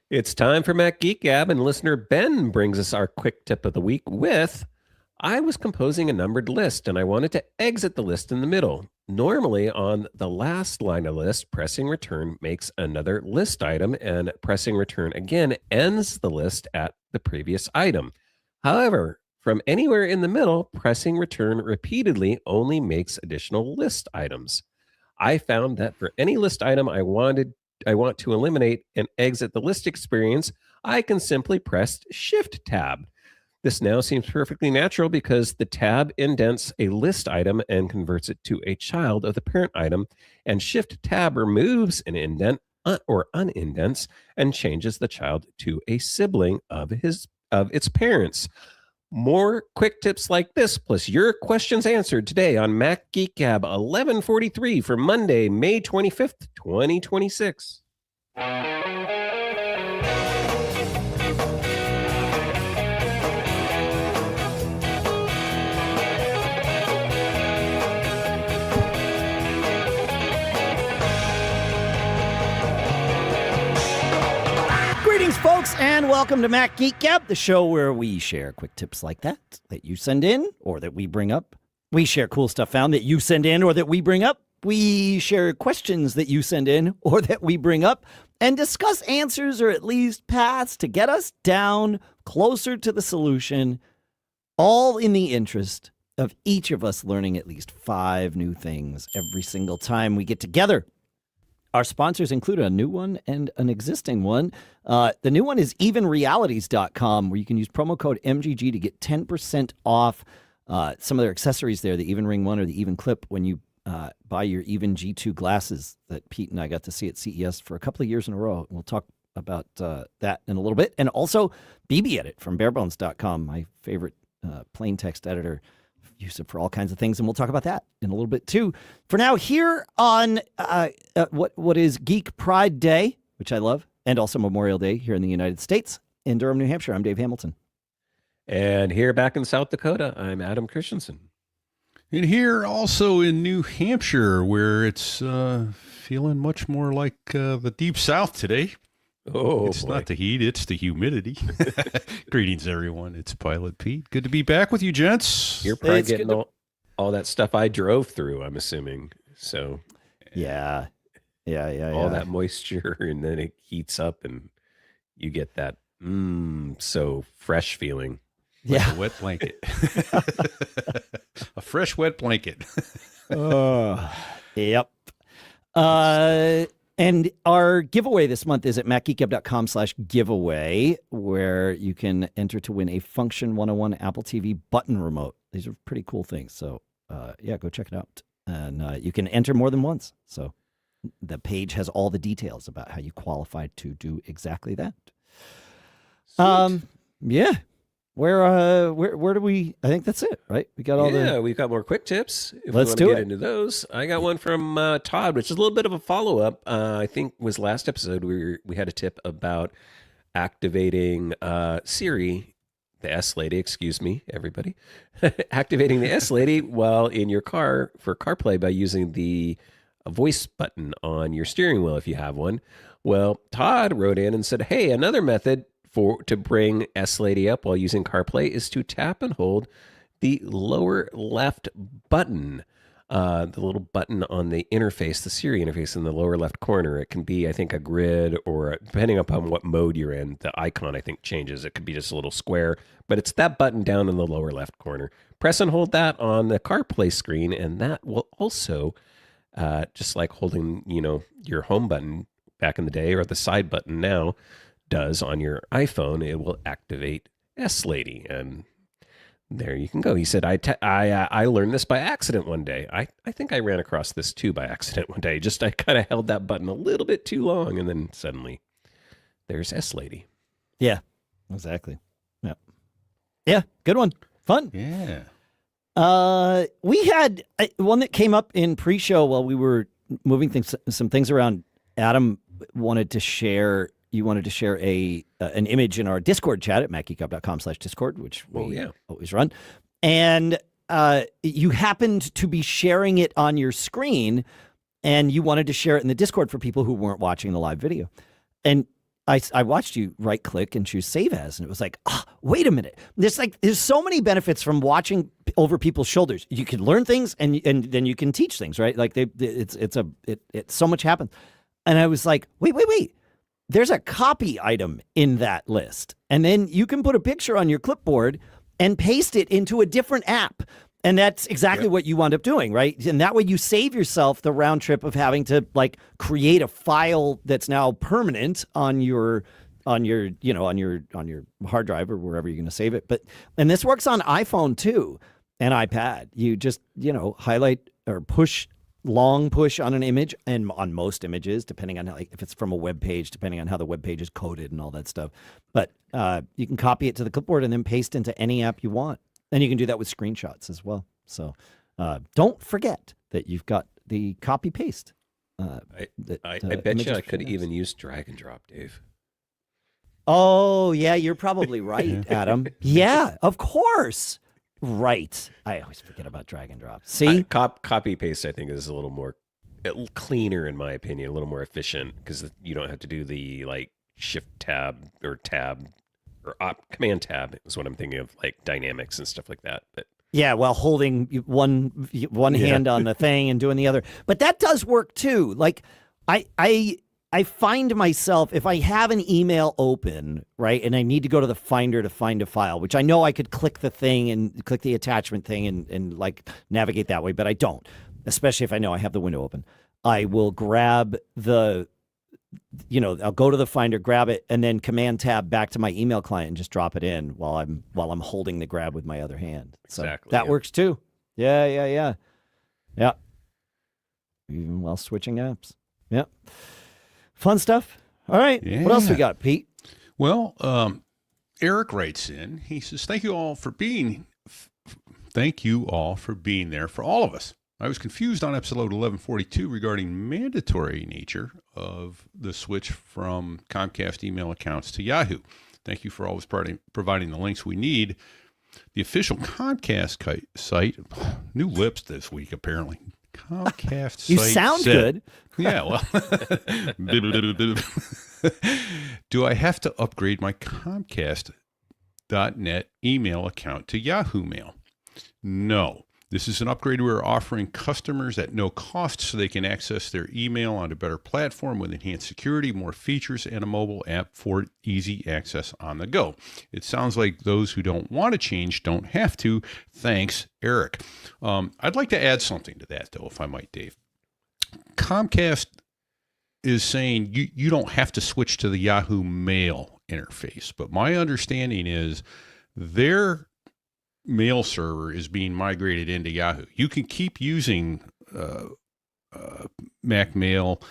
It's time for Mac Geek Gab, and listener Ben brings us our quick tip of the week with, I was composing a numbered list and I wanted to exit the list in the middle. Normally on the last line of the list, pressing return makes another list item, and pressing return again ends the list at the previous item. However, from anywhere in the middle, pressing return repeatedly only makes additional list items. I found that for any list item I want to eliminate and exit the list experience, I can simply press Shift+Tab. This now seems perfectly natural because the tab indents a list item and converts it to a child of the parent item, and Shift+Tab removes an indent or unindents and changes the child to a sibling of its parents. More quick tips like this, plus your questions answered today on Mac Geek Gab 1143 for Monday, May 25th, 2026. Greetings, folks, and welcome to Mac Geek Gab, the show where we share quick tips like that you send in or that we bring up. We share cool stuff found that you send in or that we bring up. We share questions that you send in or that we bring up and discuss answers or at least paths to get us down closer to the solution, all in the interest of each of us learning at least 5 new things every single time we get together. Our sponsors include a new one and an existing one. The new one is evenrealities.com, where you can use promo code MGG to get 10% off some of their accessories there, the Even Ring 1 or the Even Clip, when you buy your Even G2 glasses that Pete and I got to see at CES for a couple of years in a row. We'll talk about that in a little bit. And also BBEdit from barebones.com, my favorite plain text editor. Use it for all kinds of things, and we'll talk about that in a little bit too. For now, here on what is Geek Pride Day, which I love, and also Memorial Day here in the United States, in Durham, New Hampshire, I'm Dave Hamilton. And here back in South Dakota, I'm Adam Christensen. And here also in New Hampshire, where it's feeling much more like the Deep South today. Oh, it's boy. not the heat, it's the humidity. Greetings, everyone. It's Pilot Pete. Good to be back with you, gents. You're probably getting all that stuff I drove through, I'm assuming. So, yeah. All that moisture, and then it heats up, and you get that so fresh feeling. Like a wet blanket. A fresh, wet blanket. Yep. And our giveaway this month is at macgeekgab.com/giveaway, where you can enter to win a Function 101 Apple TV button remote. These are pretty cool things. So, go check it out. And you can enter more than once. So the page has all the details about how you qualify to do exactly that. Yeah. Where do we? I think that's it, right? We got all we've got more quick tips. If Let's we want to do get into those. I got one from Todd, which is a little bit of a follow up. I think was last episode we had a tip about activating Siri, the S Lady. Excuse me, everybody, activating the S Lady while in your car for CarPlay by using the voice button on your steering wheel if you have one. Well, Todd wrote in and said, "Hey, another method to bring S Lady up while using CarPlay is to tap and hold the lower left button, the little button on the interface, the Siri interface in the lower left corner. It can be, I think, a grid, or depending upon what mode you're in, the icon, I think, changes. It could be just a little square, but it's that button down in the lower left corner. Press and hold that on the CarPlay screen, and that will also, just like holding, your home button back in the day or the side button now, does on your iPhone, it will activate S Lady, and there you can go." He said, I learned this by accident one day. I think I ran across this too by accident one day. I kind of held that button a little bit too long, and then suddenly there's S Lady. Yeah, exactly. Yeah, good one. Fun. Yeah. We had one that came up in pre-show while we were moving some things around. Adam wanted to share. You wanted to share an image in our Discord chat at macgeekup.com/Discord, which we always run. And you happened to be sharing it on your screen, and you wanted to share it in the Discord for people who weren't watching the live video. and I watched you right click and choose save as, and it was like, wait a minute. There's so many benefits from watching over people's shoulders. You can learn things and then you can teach things, right? Like it's so much happens. And I was like, wait. There's a copy item in that list. And then you can put a picture on your clipboard and paste it into a different app. And that's exactly what you wound up doing, right? And that way you save yourself the round trip of having to like create a file that's now permanent on your hard drive or wherever you're going to save it. And this works on iPhone too and iPad. You just, highlight or long push on an image, and on most images, depending on if it's from a web page, depending on how the web page is coded and all that stuff. But you can copy it to the clipboard and then paste into any app you want. And you can do that with screenshots as well. So don't forget that you've got the copy paste. I bet you I could even use drag and drop, Dave. Oh, yeah, you're probably right, Adam. Yeah, of course. Right. I always forget about drag and drop. See? Copy paste, I think, is a little more cleaner, in my opinion, a little more efficient, because you don't have to do the Shift+Tab or Tab. Or Command Tab is what I'm thinking of, like dynamics and stuff like that. But yeah, while holding one hand on the thing and doing the other. But that does work too. Like I find myself, if I have an email open, right, and I need to go to the Finder to find a file, which I know I could click the thing and click the attachment thing and like navigate that way, but I don't. Especially if I know I have the window open. I will grab I'll go to the Finder, grab it, and then Command Tab back to my email client and just drop it in while I'm holding the grab with my other hand. So exactly. That works too. Yeah. Even while switching apps. Yeah. Fun stuff. All right. Yeah. What else we got, Pete? Well, Eric writes in. He says, "Thank you all for being there for all of us. I was confused on episode 1142 regarding mandatory nature of the switch from Comcast email accounts to Yahoo. Thank you for always providing the links we need. The official Comcast site, new lips this week apparently. Comcast site. You sound good. Yeah, well. Do I have to upgrade my Comcast.net email account to Yahoo Mail? No. This is an upgrade we're offering customers at no cost so they can access their email on a better platform with enhanced security, more features, and a mobile app for easy access on the go. It sounds like those who don't want to change don't have to. Thanks, Eric." I'd like to add something to that, though, if I might, Dave. Comcast is saying you don't have to switch to the Yahoo Mail interface, but my understanding is their mail server is being migrated into Yahoo. You can keep using Mac Mail,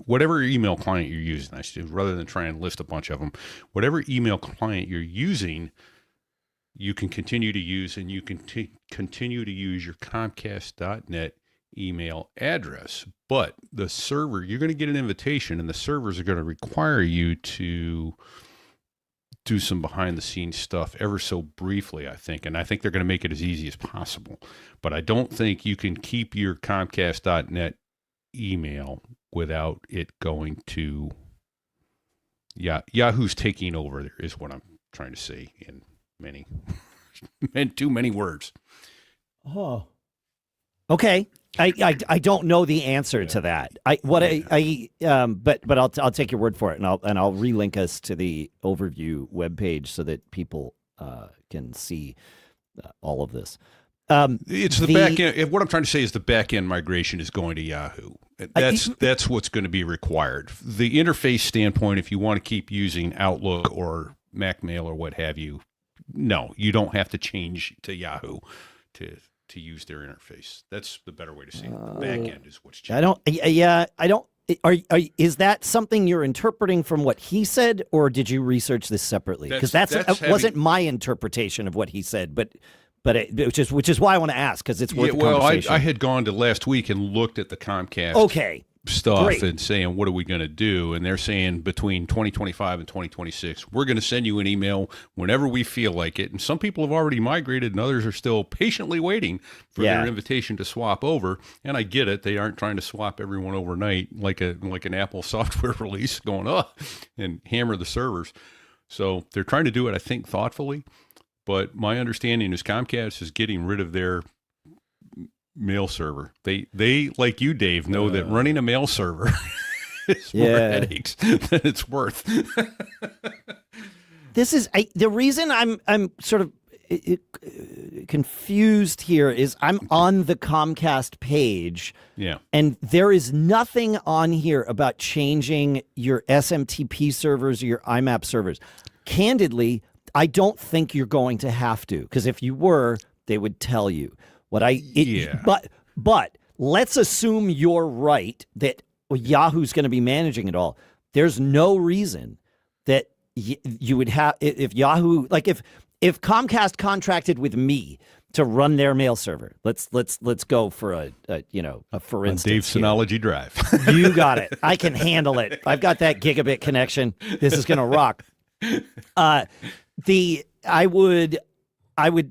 whatever email client you're using, rather than try and list a bunch of them. Whatever email client you're using, you can continue to use, and you can continue to use your Comcast.net email address. But the server, you're going to get an invitation, and the servers are going to require you to do some behind-the-scenes stuff ever so briefly, I think. And I think they're going to make it as easy as possible. But I don't think you can keep your Comcast.net email without it going to... Yeah, Yahoo's taking over there is what I'm trying to say in too many words. Oh. Okay. I don't know the answer to that. But I'll take your word for it, and I'll relink us to the overview webpage so that people can see all of this. It's the back end. What I'm trying to say is the back end migration is going to Yahoo. That's what's going to be required. The interface standpoint, if you want to keep using Outlook or Mac Mail or what have you, no, you don't have to change to Yahoo to use their interface. That's the better way to say it. The back end is what's changing. Is that something you're interpreting from what he said, or did you research this separately? Because that wasn't my interpretation of what he said, which is why I want to ask, because it's worth the conversation. I had gone to last week and looked at the Comcast. Okay, stuff Great. and saying, what are we going to do? And they're saying between 2025 and 2026, we're going to send you an email whenever we feel like it. And some people have already migrated and others are still patiently waiting for their invitation to swap over. And I get it. They aren't trying to swap everyone overnight like an Apple software release going up and hammer the servers. So they're trying to do it, I think, thoughtfully. But my understanding is Comcast is getting rid of their mail server. They like you, Dave, know that running a mail server is more headaches than it's worth. This is the reason I'm sort of confused here is I'm on the Comcast page. Yeah. And there is nothing on here about changing your SMTP servers or your IMAP servers. Candidly, I don't think you're going to have to, because if you were, they would tell you. But let's assume you're right that Yahoo's going to be managing it all. There's no reason that you would have if Yahoo, like if Comcast contracted with me to run their mail server. Let's go for a for instance, Dave's Synology Drive. You got it. I can handle it. I've got that gigabit connection. This is going to rock. I would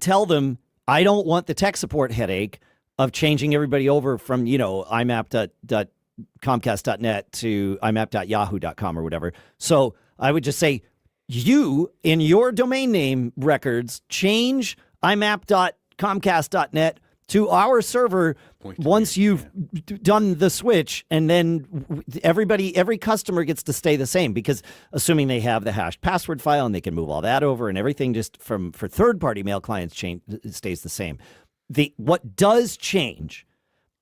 tell them, I don't want the tech support headache of changing everybody over from, imap.comcast.net to imap.yahoo.com or whatever. So I would just say, you, in your domain name records, change imap.comcast.net to our server once you've done the switch, and then every customer gets to stay the same, because assuming they have the hashed password file and they can move all that over, and everything just for third-party mail clients stays the same. What does change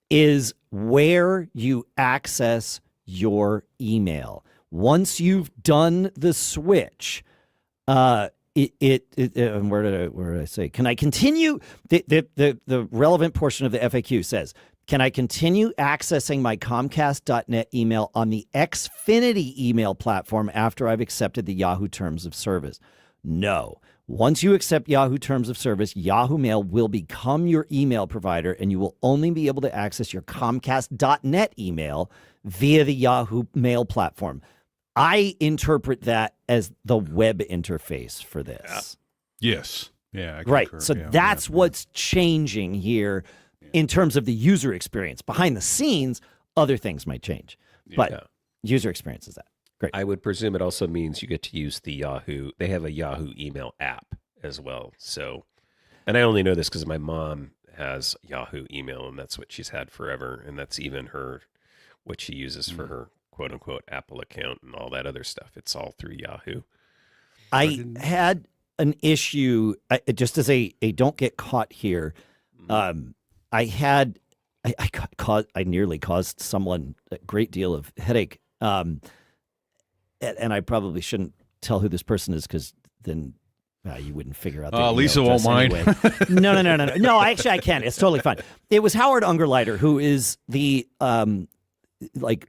is where you access your email. Once you've done the switch, where did I say? Can I continue? The relevant portion of the FAQ says, can I continue accessing my Comcast.net email on the Xfinity email platform after I've accepted the Yahoo Terms of Service? No. Once you accept Yahoo Terms of Service, Yahoo Mail will become your email provider, and you will only be able to access your Comcast.net email via the Yahoo Mail platform. I interpret that as the web interface for this. Yes. Yeah. Right. So that's what's changing here in terms of the user experience. Behind the scenes, other things might change, but user experience is that. Great. I would presume it also means you get to use the Yahoo. They have a Yahoo email app as well. So, and I only know this because my mom has Yahoo email, and that's what she's had forever. And that's even what she uses for her quote unquote Apple account and all that other stuff. It's all through Yahoo. I had an issue, just as a don't get caught here. I nearly caused someone a great deal of headache. And I probably shouldn't tell who this person is, because then you wouldn't figure out. Lisa won't mind. Anyway. No. No, actually, I can. It's totally fine. It was Howard Ungerleider, who is the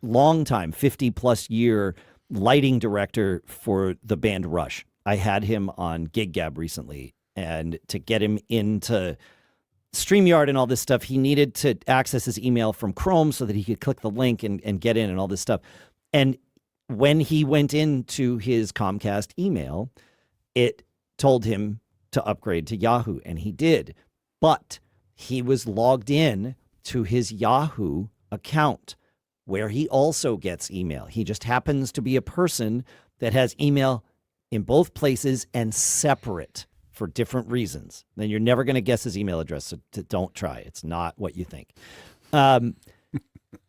long time, 50+ year lighting director for the band Rush. I had him on Geek Gab recently, and to get him into StreamYard and all this stuff, he needed to access his email from Chrome so that he could click the link and get in and all this stuff. And when he went into his Comcast email, it told him to upgrade to Yahoo, and he did. But he was logged in to his Yahoo account, where he also gets email. He just happens to be a person that has email in both places and separate for different reasons. Then you're never going to guess his email address, so don't try. It's not what you think,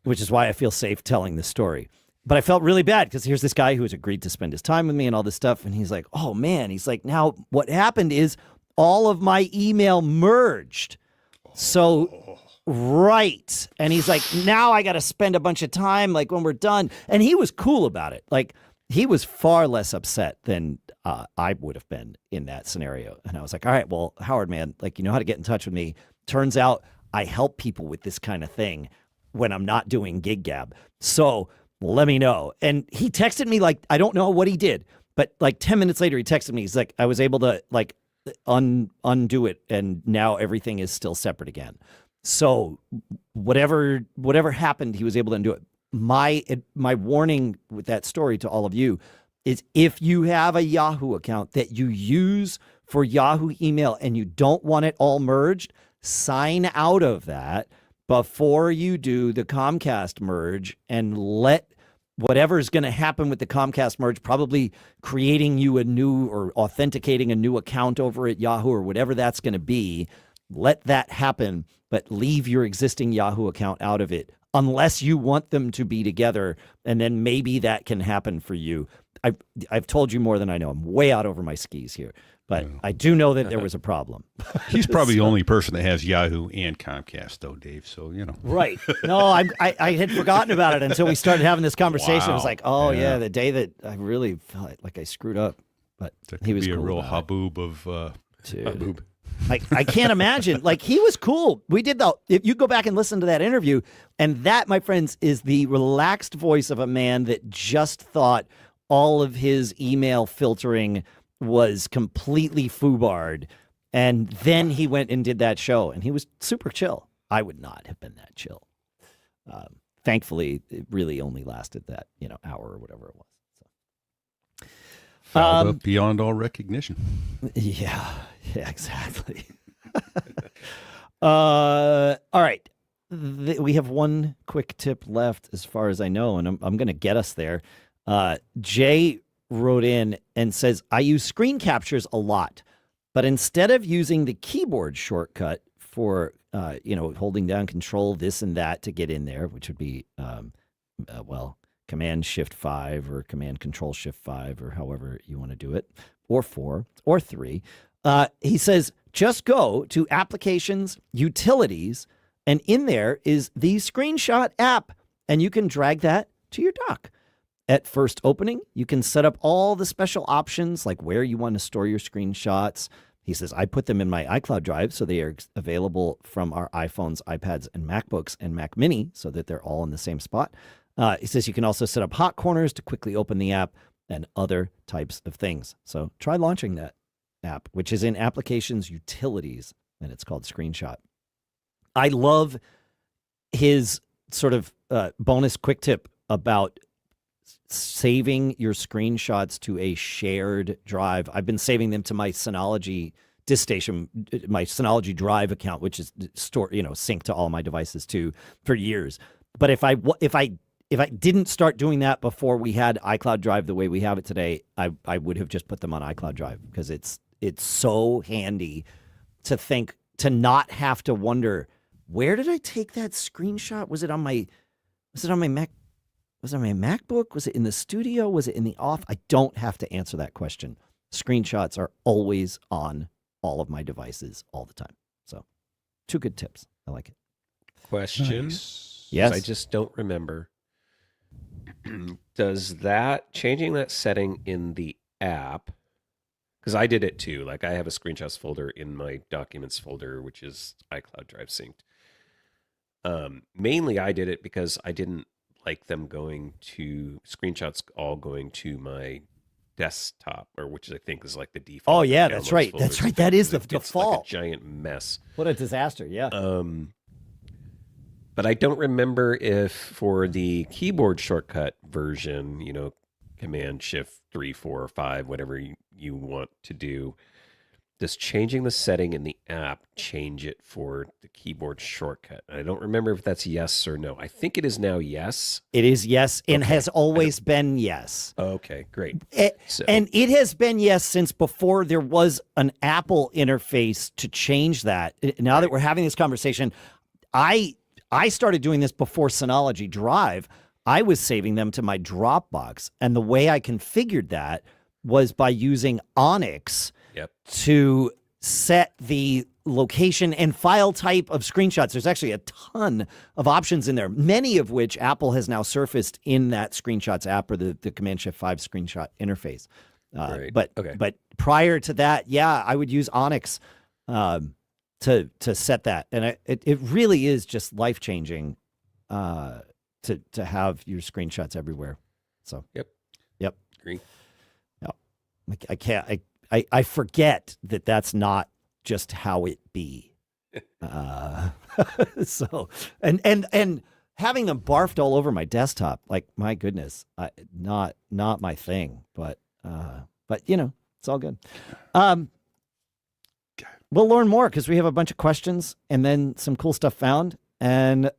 which is why I feel safe telling this story. But I felt really bad, because here's this guy who has agreed to spend his time with me and all this stuff. And he's like, oh, man. He's like, now what happened is all of my email merged. So, right. And he's like, now I got to spend a bunch of time, like, when we're done. And he was cool about it. Like, he was far less upset than I would have been in that scenario. And I was like, all right, well, Howard, man, like, you know how to get in touch with me. Turns out I help people with this kind of thing when I'm not doing Geek Gab. So let me know. And he texted me, like, I don't know what he did, but like 10 minutes later, he texted me. He's like, I was able to like undo it, and now everything is still separate again. So whatever happened, he was able to undo it. my warning with that story to all of you is if you have a Yahoo account that you use for Yahoo email and you don't want it all merged, sign out of that before you do the Comcast merge and let whatever's going to happen with the Comcast merge, probably creating you a new or authenticating a new account over at Yahoo or whatever that's going to be, let that happen, but leave your existing Yahoo account out of it unless you want them to be together, and then maybe that can happen for you. I've told you more than I know. I'm way out over my skis here. But I do know that there was a problem. He's probably the only person that has Yahoo and Comcast, though, Dave. So, Right. No, I had forgotten about it until we started having this conversation. Wow. It was like, oh, yeah, the day that I really felt like I screwed up. But he was cool. A real haboob of... Haboob. I can't imagine. Like, he was cool. We did if you go back and listen to that interview, and that, my friends, is the relaxed voice of a man that just thought all of his email filtering was completely foobarred, and then he went and did that show, and he was super chill. I would not have been that chill. Thankfully, it really only lasted that hour or whatever it was. So. Beyond all recognition. Yeah, exactly. All right, we have one quick tip left, as far as I know, and I'm going to get us there. Jay wrote in and says, I use screen captures a lot, but instead of using the keyboard shortcut for, holding down control, this and that to get in there, which would be, Command Shift 5 or Command Control Shift 5 or however you want to do it, or 4 or 3. He says, just go to Applications, Utilities, and in there is the Screenshot app, and you can drag that to your dock. At first opening, you can set up all the special options, like where you want to store your screenshots. He says, I put them in my iCloud drive, so they are available from our iPhones, iPads, and MacBooks and Mac Mini, so that they're all in the same spot. He says you can also set up hot corners to quickly open the app and other types of things. So try launching that app, which is in Applications Utilities, and it's called Screenshot. I love his sort of bonus quick tip about saving your screenshots to a shared drive. I've been saving them to my Synology disk station, my Synology Drive account, which is synced to all my devices too, for years. But if I didn't start doing that before we had iCloud Drive the way we have it today, I would have just put them on iCloud Drive, because it's so handy to not have to wonder, where did I take that screenshot? Was it on my Mac? Was it on my MacBook? Was it in the studio? Was it in the off? I don't have to answer that question. Screenshots are always on all of my devices all the time. So, 2 good tips. I like it. Question. Nice. Yes. I just don't remember. Does changing that setting in the app, because I did it too. Like, I have a screenshots folder in my documents folder, which is iCloud Drive synced. Mainly I did it because I didn't like them screenshots all going to my desktop, or which I think is like the default. Oh yeah, that's right. That's right. That is the default. Like a giant mess. What a disaster. Yeah. But I don't remember if for the keyboard shortcut version, Command Shift 3, 4, or 5, whatever you want to do, does changing the setting in the app change it for the keyboard shortcut? I don't remember if that's yes or no. I think it is now yes. It is yes, and has always been yes. Okay, great. And it has been yes since before there was an Apple interface to change that. Now that we're having this conversation, I started doing this before Synology Drive. I was saving them to my Dropbox, and the way I configured that was by using Onyx to set the location and file type of screenshots. There's actually a ton of options in there, many of which Apple has now surfaced in that Screenshots app or the Command Shift 5 screenshot interface. Right. But prior to that, I would use Onyx to set that, and it really is just life changing to have your screenshots everywhere. So yep, agree. Yeah, I forget that that's not just how it be. So and having them barfed all over my desktop, like, my goodness, not my thing. But it's all good. We'll learn more because we have a bunch of questions and then some cool stuff found, and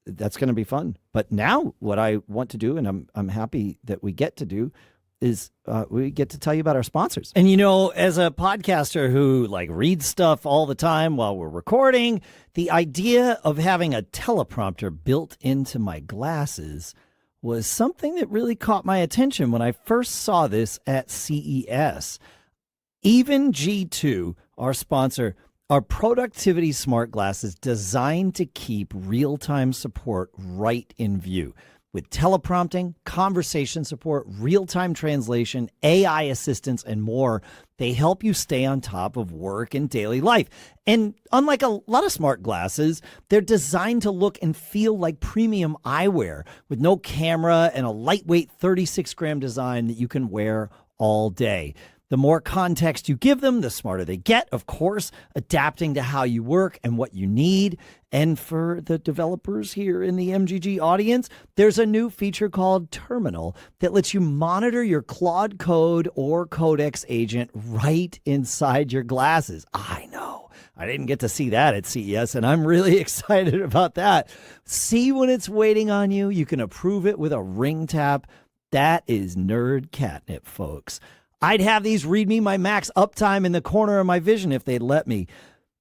that's going to be fun. But now what I want to do, and I'm happy that we get to do, is we get to tell you about our sponsors. And, as a podcaster who reads stuff all the time while we're recording, the idea of having a teleprompter built into my glasses was something that really caught my attention when I first saw this at CES. Even G2, our sponsor, are productivity smart glasses designed to keep real-time support right in view. With teleprompting, conversation support, real-time translation, AI assistance, and more, they help you stay on top of work and daily life. And unlike a lot of smart glasses, they're designed to look and feel like premium eyewear with no camera and a lightweight 36-gram design that you can wear all day. The more context you give them, the smarter they get, of course, adapting to how you work and what you need. And for the developers here in the MGG audience, there's a new feature called Terminal that lets you monitor your Claude Code or Codex agent right inside your glasses. I know. I didn't get to see that at CES, and I'm really excited about that. See when it's waiting on you. You can approve it with a ring tap. That is nerd catnip, folks. I'd have these read me my max uptime in the corner of my vision if they'd let me.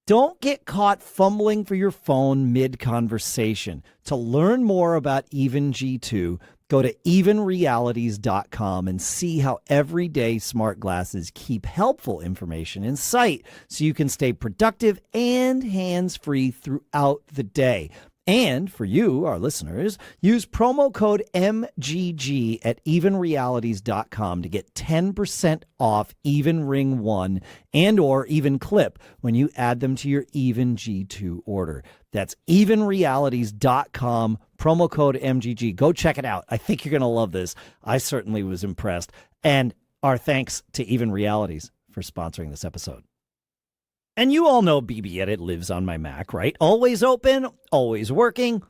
Don't get caught fumbling for your phone mid-conversation. To learn more about Even G2, go to evenrealities.com and see how everyday smart glasses keep helpful information in sight so you can stay productive and hands-free throughout the day. And for you, our listeners, use promo code MGG at evenrealities.com to get 10% off Even Ring 1 and or Even Clip when you add them to your Even G2 order. That's evenrealities.com, promo code MGG. Go check it out. I think you're going to love this. I certainly was impressed. And our thanks to Even Realities for sponsoring this episode. And you all know BBEdit lives on my Mac, right? Always open, always working.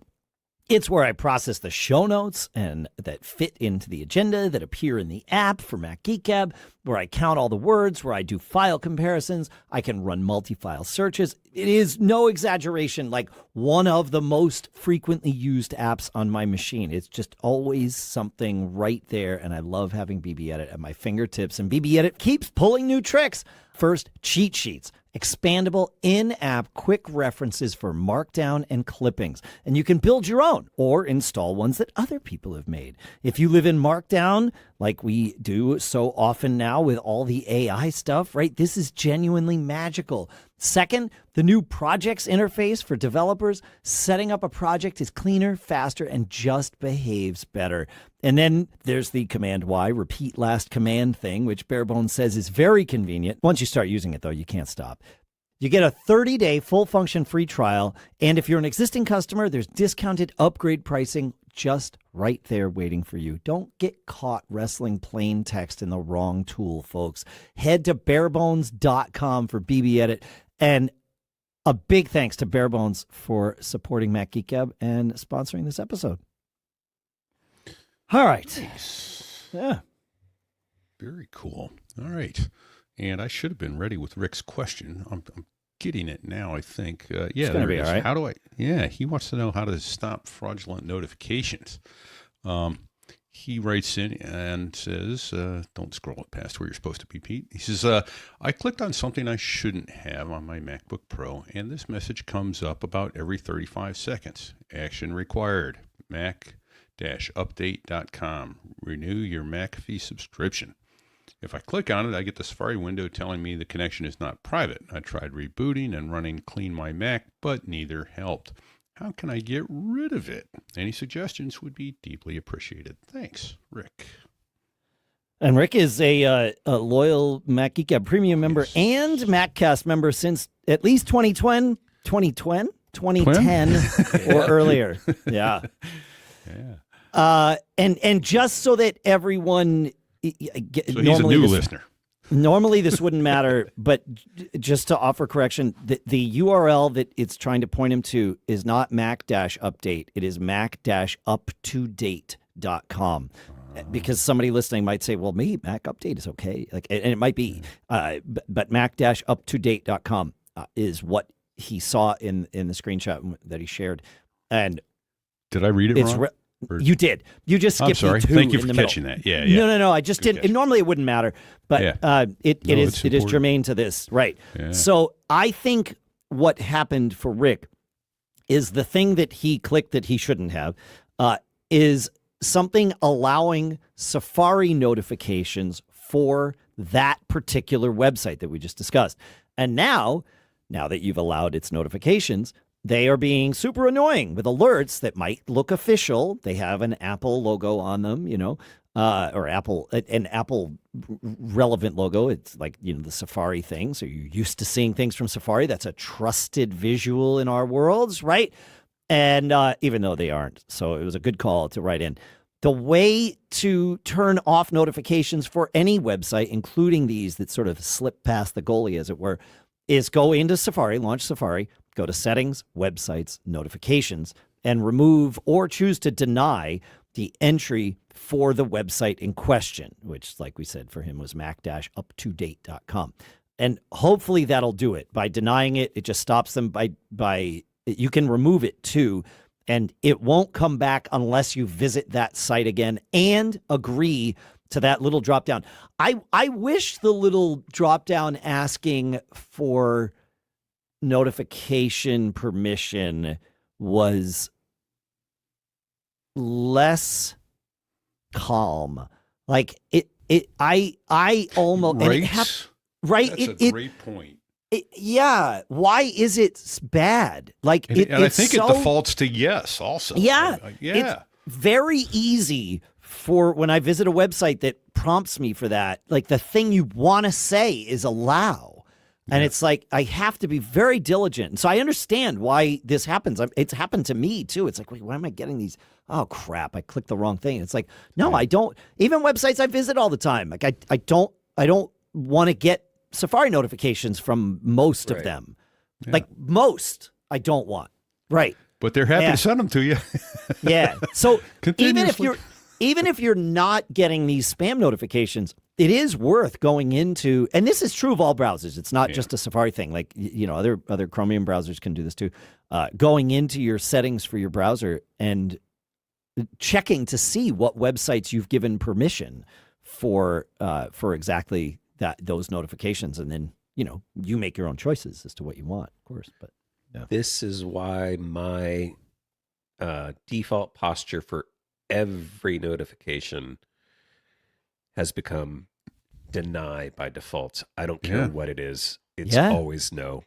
It's where I process the show notes and that fit into the agenda that appear in the app for Mac Geek Gab, where I count all the words, where I do file comparisons. I can run multi-file searches. It is no exaggeration, one of the most frequently used apps on my machine. It's just always something right there, and I love having BBEdit at my fingertips. And BBEdit keeps pulling new tricks. First, cheat sheets. Expandable in-app quick references for markdown and clippings. And you can build your own or install ones that other people have made. If you live in Markdown, like we do so often now with all the AI stuff, right? This is genuinely magical. Second, the new projects interface for developers. Setting up a project is cleaner, faster, and just behaves better. And then there's the Command Y, repeat last command thing, which Barebones says is very convenient. Once you start using it, though, you can't stop. You get a 30-day full-function free trial, and if you're an existing customer, there's discounted upgrade pricing just right there waiting for you. Don't get caught wrestling plain text in the wrong tool, folks. Head to barebones.com for BBEdit, and a big thanks to Barebones for supporting Mac Geek Gab and sponsoring this episode. All right. Nice. Yeah. Very cool. All right. And I should have been ready with Rick's question. I'm getting it now, I think. Yeah, there it is. All right. How do I? Yeah, he wants to know how to stop fraudulent notifications. He writes in and says, don't scroll it past where you're supposed to be, Pete. He says, I clicked on something I shouldn't have on my MacBook Pro, and this message comes up about every 35 seconds. Action required. Mac-update.com. Renew your McAfee subscription. If I click on it, I get the Safari window telling me the connection is not private. I tried rebooting and running Clean My Mac, but neither helped. How can I get rid of it? Any suggestions would be deeply appreciated. Thanks, Rick. And Rick is a loyal Mac Geek Gab premium member and MacCast member since at least 2010 or earlier. Yeah. Yeah. And just so that everyone so he's a new listener. Normally this wouldn't matter, but just to offer correction, the URL that it's trying to point him to is not mac-update. It is mac-uptodate.com. Because somebody listening might say, well, Mac update is okay. Like, and it might be, but mac-uptodate.com is what he saw in the screenshot that he shared. And did I read it wrong? You did. You just skipped I'm sorry. the two. Thank you in for the catching middle. that. Yeah. No. I just didn't. Normally it wouldn't matter, but it is germane to this, right? Yeah. So I think what happened for Rick is the thing that he clicked that he shouldn't have is something allowing Safari notifications for that particular website that we just discussed. And now that you've allowed its notifications, they are being super annoying with alerts that might look official. They have an Apple logo on them, or an Apple relevant logo. It's like, the Safari thing. So you're used to seeing things from Safari. That's a trusted visual in our worlds, right? And even though they aren't. So it was a good call to write in. The way to turn off notifications for any website, including these that sort of slip past the goalie, as it were, is go into Safari, launch Safari, go to Settings, Websites, Notifications, and remove or choose to deny the entry for the website in question, which, like we said, for him was mac-uptodate.com. And hopefully that'll do it. By denying it, it just stops them by you can remove it too, and it won't come back unless you visit that site again and agree to that little drop down. I wish the little drop down asking for notification permission was less calm. Like I almost right. Right. That's a great point. Yeah. Why is it bad? Like, and I think it defaults to yes also. Yeah. Yeah. It's very easy for when I visit a website that prompts me for that. Like, the thing you want to say is allow. And it's like, I have to be very diligent. And so I understand why this happens. It's happened to me too. It's like, wait, why am I getting these? Oh crap. I clicked the wrong thing. It's like, no, I don't. Even websites I visit all the time. Like, I don't want to get Safari notifications from most of them. Yeah. Like, most I don't want. Right. But they're happy to send them to you. Yeah. So even if you're not getting these spam notifications, it is worth going into, and this is true of all browsers. It's not just a Safari thing. Like, other Chromium browsers can do this too. Going into your settings for your browser and checking to see what websites you've given permission for exactly those notifications, and then you make your own choices as to what you want, of course. But this is why my default posture for every notification has become deny by default. I don't care what it is. It's always no.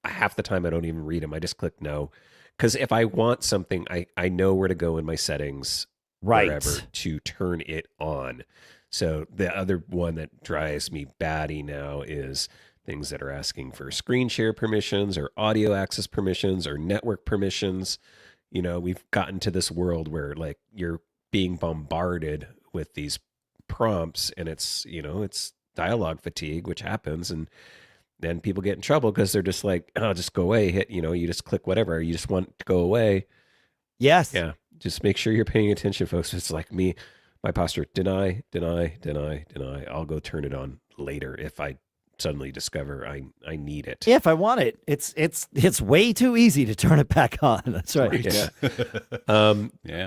Half the time I don't even read them. I just click no. Because if I want something, I know where to go in my settings wherever to turn it on. So the other one that drives me batty now is things that are asking for screen share permissions or audio access permissions or network permissions. We've gotten to this world where, like, you're being bombarded with these prompts, and it's dialogue fatigue, which happens, and then people get in trouble because they're just like, oh, just go away. Hit, you just click whatever. You just want to go away. Yes. Yeah. Just make sure you're paying attention, folks. It's like me. My posture, deny. I'll go turn it on later if I suddenly discover I need it. Yeah, if I want it. It's way too easy to turn it back on. That's right. Yeah.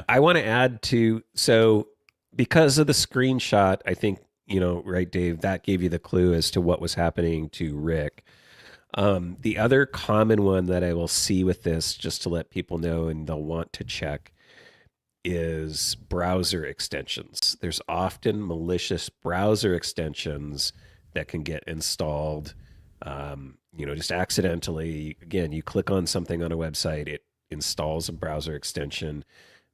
I want to add so because of the screenshot, I think, right, Dave, that gave you the clue as to what was happening to Rick. The other common one that I will see with this, just to let people know and they'll want to check, is browser extensions. There's often malicious browser extensions that can get installed, just accidentally. Again, you click on something on a website, it installs a browser extension.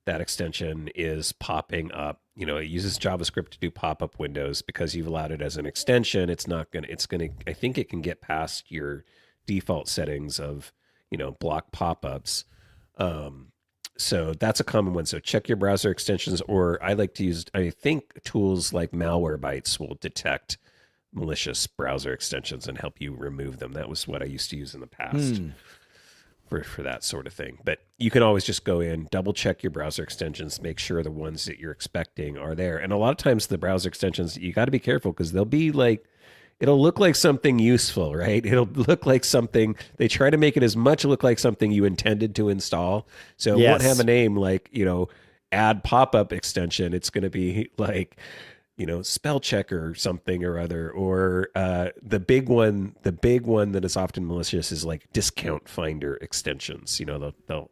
That extension is popping up. It uses JavaScript to do pop-up windows. Because you've allowed it as an extension, I think it can get past your default settings of, block pop-ups. So that's a common one. So check your browser extensions, or I like to use, I think tools like Malwarebytes will detect malicious browser extensions and help you remove them. That was what I used to use in the past for that sort of thing. But you can always just go in, double check your browser extensions, make sure the ones that you're expecting are there. And a lot of times the browser extensions, you got to be careful because they'll be like, it'll look like something useful, right? It'll look like something, they try to make it as much look like something you intended to install. So it won't have a name like, add pop-up extension. It's going to be like, spell checker or something or other. Or the big one that is often malicious is like discount finder extensions. They'll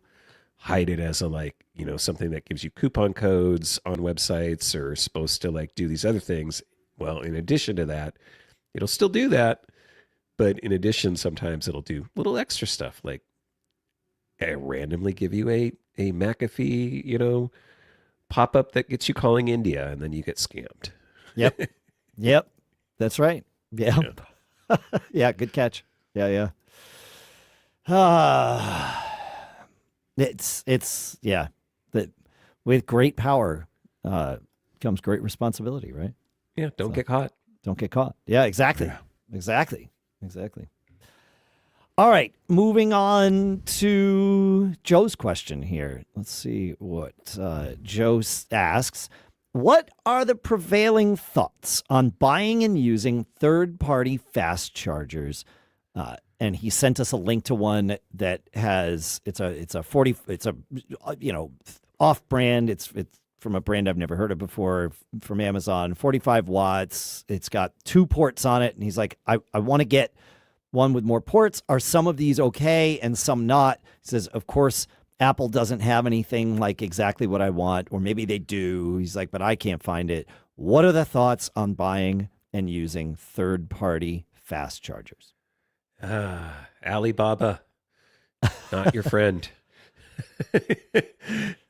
hide it as a something that gives you coupon codes on websites or is supposed to like do these other things. Well, in addition to that, it'll still do that, but in addition, sometimes it'll do little extra stuff like randomly give you a McAfee, pop-up that gets you calling India, and then you get scammed. Yep. That's right. Yeah. Yeah. Good catch. Yeah. It's that with great power comes great responsibility, right? Yeah. Don't get caught. Don't get caught. Yeah, exactly. Yeah. Exactly. All right. Moving on to Joe's question here. Let's see what Joe asks. What are the prevailing thoughts on buying and using third-party fast chargers? And he sent us a link to one that has it's a off-brand. It's from a brand I've never heard of before, from Amazon, 45 watts. It's got 2 ports on it. And he's like, I want to get one with more ports. Are some of these okay and some not? He says, of course, Apple doesn't have anything like exactly what I want, or maybe they do. He's like, but I can't find it. What are the thoughts on buying and using third-party fast chargers? Alibaba, not your friend.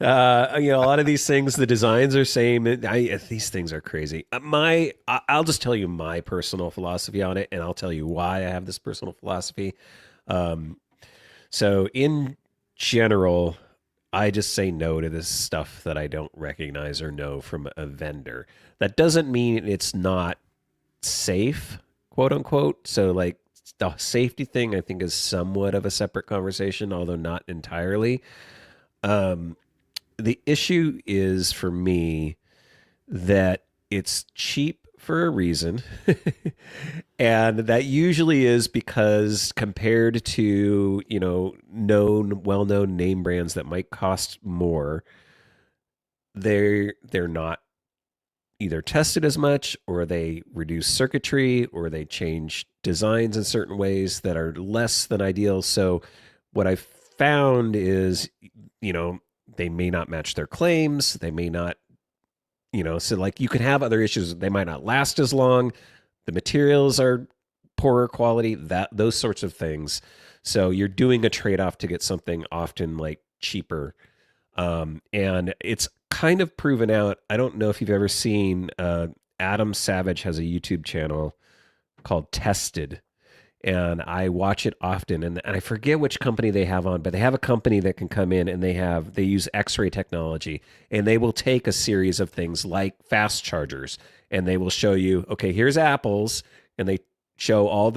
A lot of these things, the designs are same. These things are crazy. I'll just tell you my personal philosophy on it, and I'll tell you why I have this personal philosophy. So in general, I just say no to this stuff that I don't recognize or know from a vendor. That doesn't mean it's not safe, quote unquote. So like the safety thing, I think, is somewhat of a separate conversation, although not entirely. The issue is for me that it's cheap for a reason. And that usually is because compared to, well-known name brands that might cost more, they're not either tested as much, or they reduce circuitry, or they change designs in certain ways that are less than ideal. So what I've found is, they may not match their claims. They may not, so like you can have other issues. They might not last as long. The materials are poorer quality, those sorts of things. So you're doing a trade-off to get something often like cheaper. And it's kind of proven out. I don't know if you've ever seen, Adam Savage has a YouTube channel called Tested, and I watch it often. And I forget which company they have on, but they have a company that can come in and they use X-ray technology, and they will take a series of things like fast chargers, and they will show you, okay, here's Apple's, and they show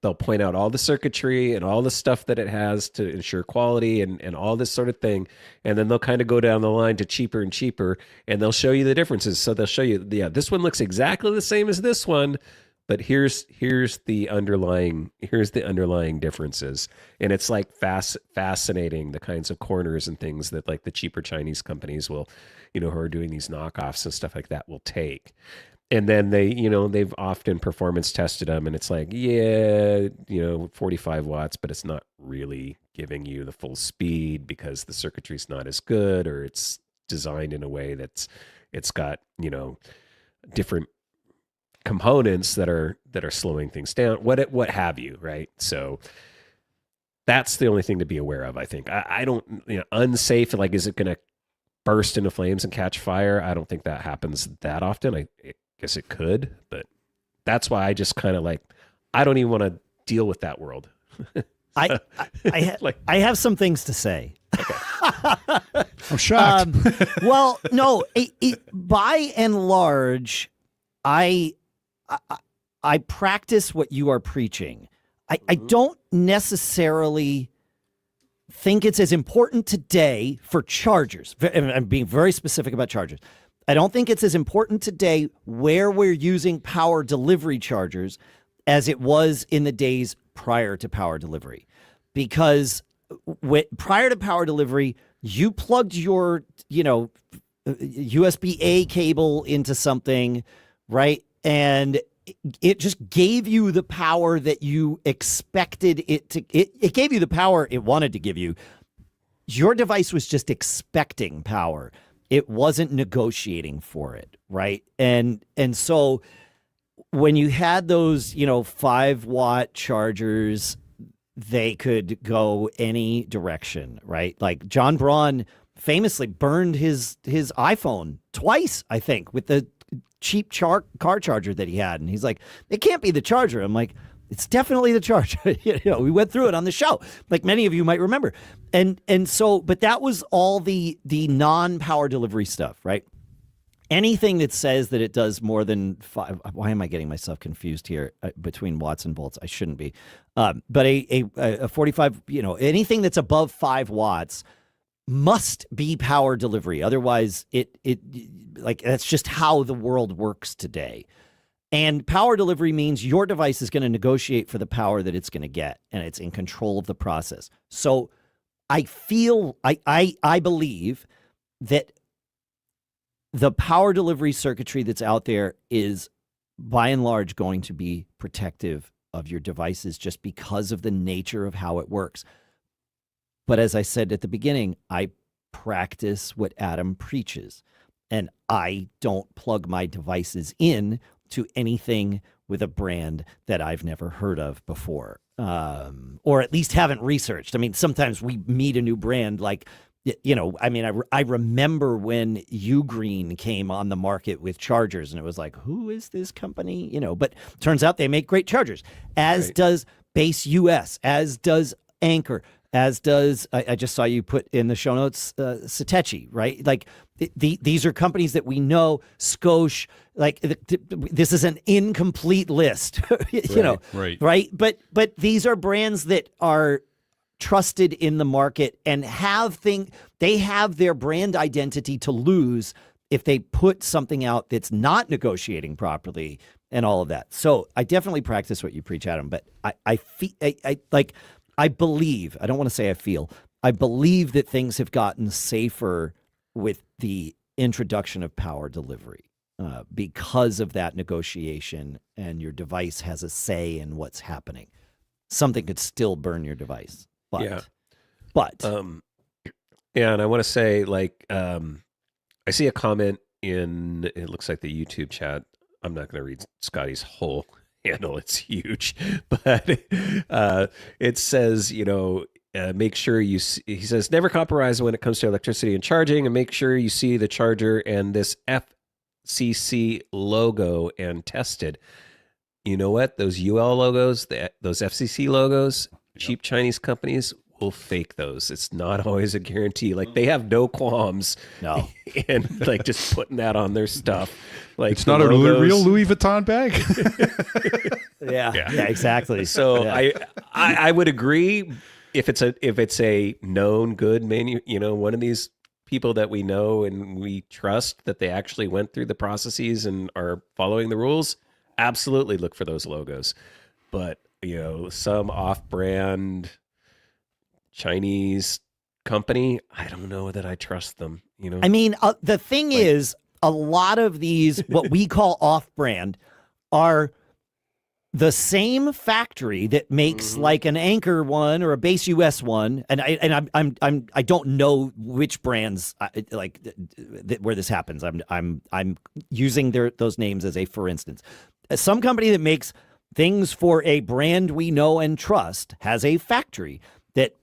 they'll point out all the circuitry and all the stuff that it has to ensure quality and all this sort of thing. And then they'll kind of go down the line to cheaper and cheaper, and they'll show you the differences. So they'll show you, this one looks exactly the same as this one, but here's the underlying differences. And it's like fascinating, the kinds of corners and things that like the cheaper Chinese companies will, who are doing these knockoffs and stuff like that, will take. And then they've often performance tested them, and it's like, 45 watts, but it's not really giving you the full speed because the circuitry's not as good, or it's designed in a way that's it's got, different components that are slowing things down, what have you, right? So that's the only thing to be aware of, I think. I don't, unsafe, like, is it going to burst into flames and catch fire? I don't think that happens that often. I guess it could, but that's why I just kind of like, I don't even want to deal with that world. I have some things to say. Okay. I'm shocked. Well, no, by and large, I I practice what you are preaching. I don't necessarily think it's as important today for chargers. I'm being very specific about chargers. I don't think it's as important today where we're using power delivery chargers as it was in the days prior to power delivery. Because prior to power delivery, you plugged your, USB-A cable into something, right? And it just gave you the power that you expected it to. It gave you the power it wanted to give you. Your device was just expecting power. It wasn't negotiating for it, right? And so when you had those, 5-watt chargers, they could go any direction, right? Like John Braun famously burned his iPhone twice, I think, with the cheap car charger that he had. And he's like, it can't be the charger. I'm like, it's definitely the charger. We went through it on the show, like many of you might remember. And so, but that was all the non-power delivery stuff, right? Anything that says that it does more than 5, why am I getting myself confused here between watts and volts? I shouldn't be. But a 45, anything that's above 5 watts must be power delivery. Otherwise, it that's just how the world works today. And power delivery means your device is going to negotiate for the power that it's going to get, and it's in control of the process. So I believe that the power delivery circuitry that's out there is by and large going to be protective of your devices just because of the nature of how it works. But as I said at the beginning, I practice what Adam preaches, and I don't plug my devices in to anything with a brand that I've never heard of before, or at least haven't researched. I mean, sometimes we meet a new brand like, I remember when Ugreen came on the market with chargers, and it was like, who is this company? But turns out they make great chargers, as does Base US, as does Anchor, as does, I just saw you put in the show notes, Satechi, right? Like these are companies that we know. Scosche, like this is an incomplete list, right? But these are brands that are trusted in the market and they have their brand identity to lose if they put something out that's not negotiating properly and all of that. So I definitely practice what you preach, Adam, but I believe, I don't want to say I feel, I believe that things have gotten safer with the introduction of power delivery because of that negotiation, and your device has a say in what's happening. Something could still burn your device. But and I want to say, I see a comment in, it looks like the YouTube chat. I'm not going to read Scotty's whole handle, it's huge, but it says, make sure he says, never compromise when it comes to electricity and charging, and make sure you see the charger and this FCC logo and test it. You know what? Those UL logos, those FCC logos, cheap Chinese companies will fake those. It's not always a guarantee. Like, they have no qualms. No. And just putting that on their stuff. Like, it's not a real Louis Vuitton bag. Yeah, exactly. So I would agree if it's a known good one of these people that we know and we trust that they actually went through the processes and are following the rules. Absolutely look for those logos. But some off-brand Chinese company, I don't know that I trust them. I mean, the thing is, a lot of these, what we call off-brand, are the same factory that makes like an Anchor one or a Base US one, and I don't know which brands where this happens. I'm using those names as a for instance. Some company that makes things for a brand we know and trust has a factory that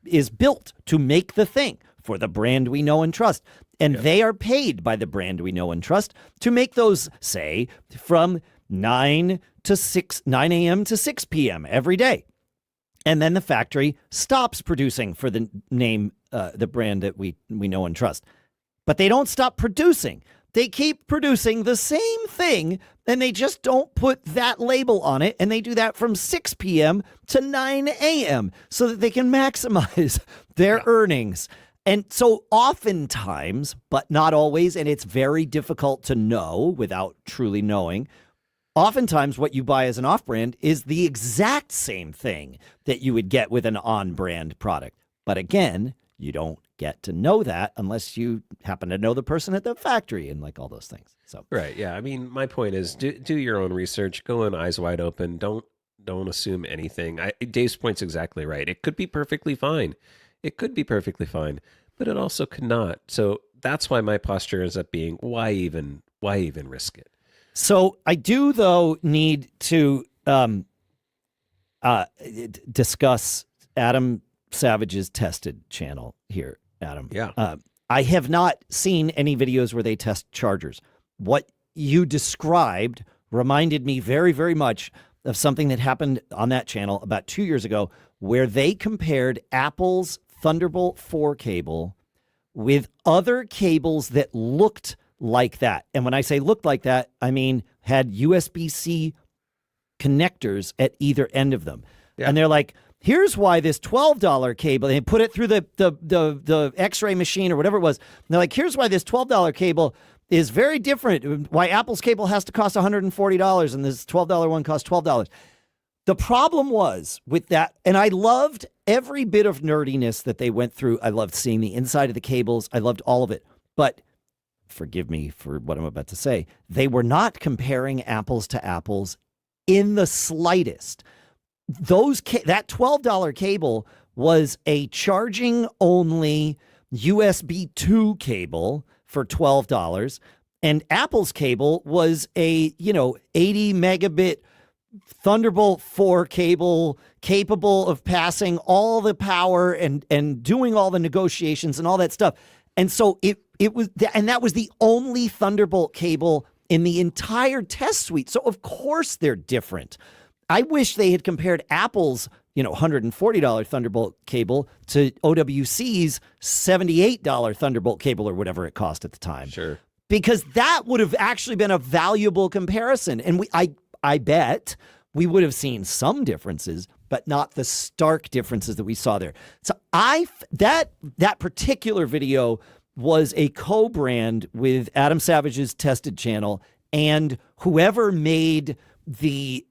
is built to make the thing for the brand we know and trust. And they are paid by the brand we know and trust to make those, say, from 9 a.m. to 6 p.m. every day. And then the factory stops producing for the name, the brand that we know and trust. But they don't stop producing. they keep producing the same thing, and they just don't put that label on it, and they do that from 6 p.m. to 9 a.m. so that they can maximize their earnings. And so oftentimes, but not always, and it's very difficult to know without truly knowing, oftentimes what you buy as an off-brand is the exact same thing that you would get with an on-brand product. But again, you don't get to know that unless you happen to know the person at the factory and like all those things. So Right. Yeah. I mean, my point is do your own research, go in eyes wide open. Don't assume anything. Dave's point's exactly right. It could be perfectly fine. It could be perfectly fine, but it also could not. So that's why my posture ends up being, why even risk it? So I do, though, need to discuss Adam Savage's tested channel here, Adam. Yeah. I have not seen any videos where they test chargers. What you described reminded me very, very much of something that happened on that channel about 2 years ago, where they compared Apple's Thunderbolt 4 cable with other cables that looked like that. And when I say looked like that, I mean had USB-C connectors at either end of them. Yeah. And they're like, here's why this $12 cable, they put it through the X-ray machine or whatever it was. And they're like, here's why this $12 cable is very different. Why Apple's cable has to cost $140 and this $12 one costs $12. The problem was with that, and I loved every bit of nerdiness that they went through. I loved seeing the inside of the cables. I loved all of it. But forgive me for what I'm about to say. They were not comparing apples to apples in the slightest. That $12 cable was a charging only USB 2 cable for $12, and Apple's cable was a 80 megabit Thunderbolt 4 cable capable of passing all the power and doing all the negotiations and all that stuff. And so it was, and that was the only Thunderbolt cable in the entire test suite. So of course they're different. I wish they had compared Apple's, $140 Thunderbolt cable to OWC's $78 Thunderbolt cable or whatever it cost at the time. Sure. Because that would have actually been a valuable comparison. And I bet we would have seen some differences, but not the stark differences that we saw there. So that particular video was a co-brand with Adam Savage's tested channel and whoever made the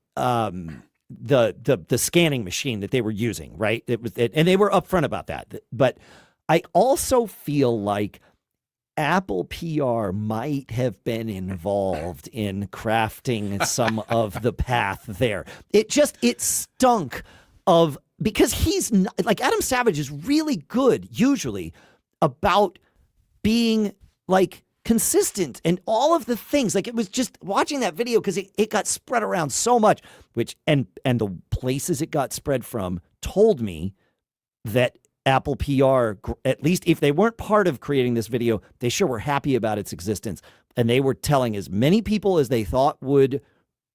scanning machine that they were using, right? And they were upfront about that. But I also feel like Apple PR might have been involved in crafting some of the path there. It stunk because he's not, like, Adam Savage is really good usually about being like consistent and all of the things. Like, it was just watching that video because it got spread around so much, and the places it got spread from told me that Apple PR, at least if they weren't part of creating this video, they sure were happy about its existence. And they were telling as many people as they thought would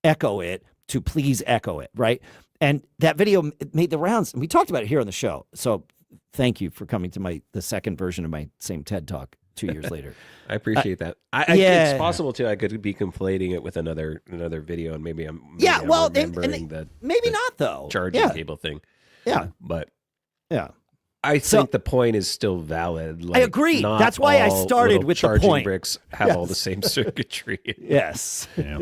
echo it to please echo it, right? And that video made the rounds. And we talked about it here on the show. So thank you for coming to the second version of my same TED Talk 2 years later. I appreciate that. Yeah. It's possible too. I could be conflating it with another video, and maybe I'm remembering the not though charging cable thing. Yeah, but yeah. I think the point is still valid. I agree. That's why I started with the point. Charging bricks have all the same circuitry. Yes. Yeah.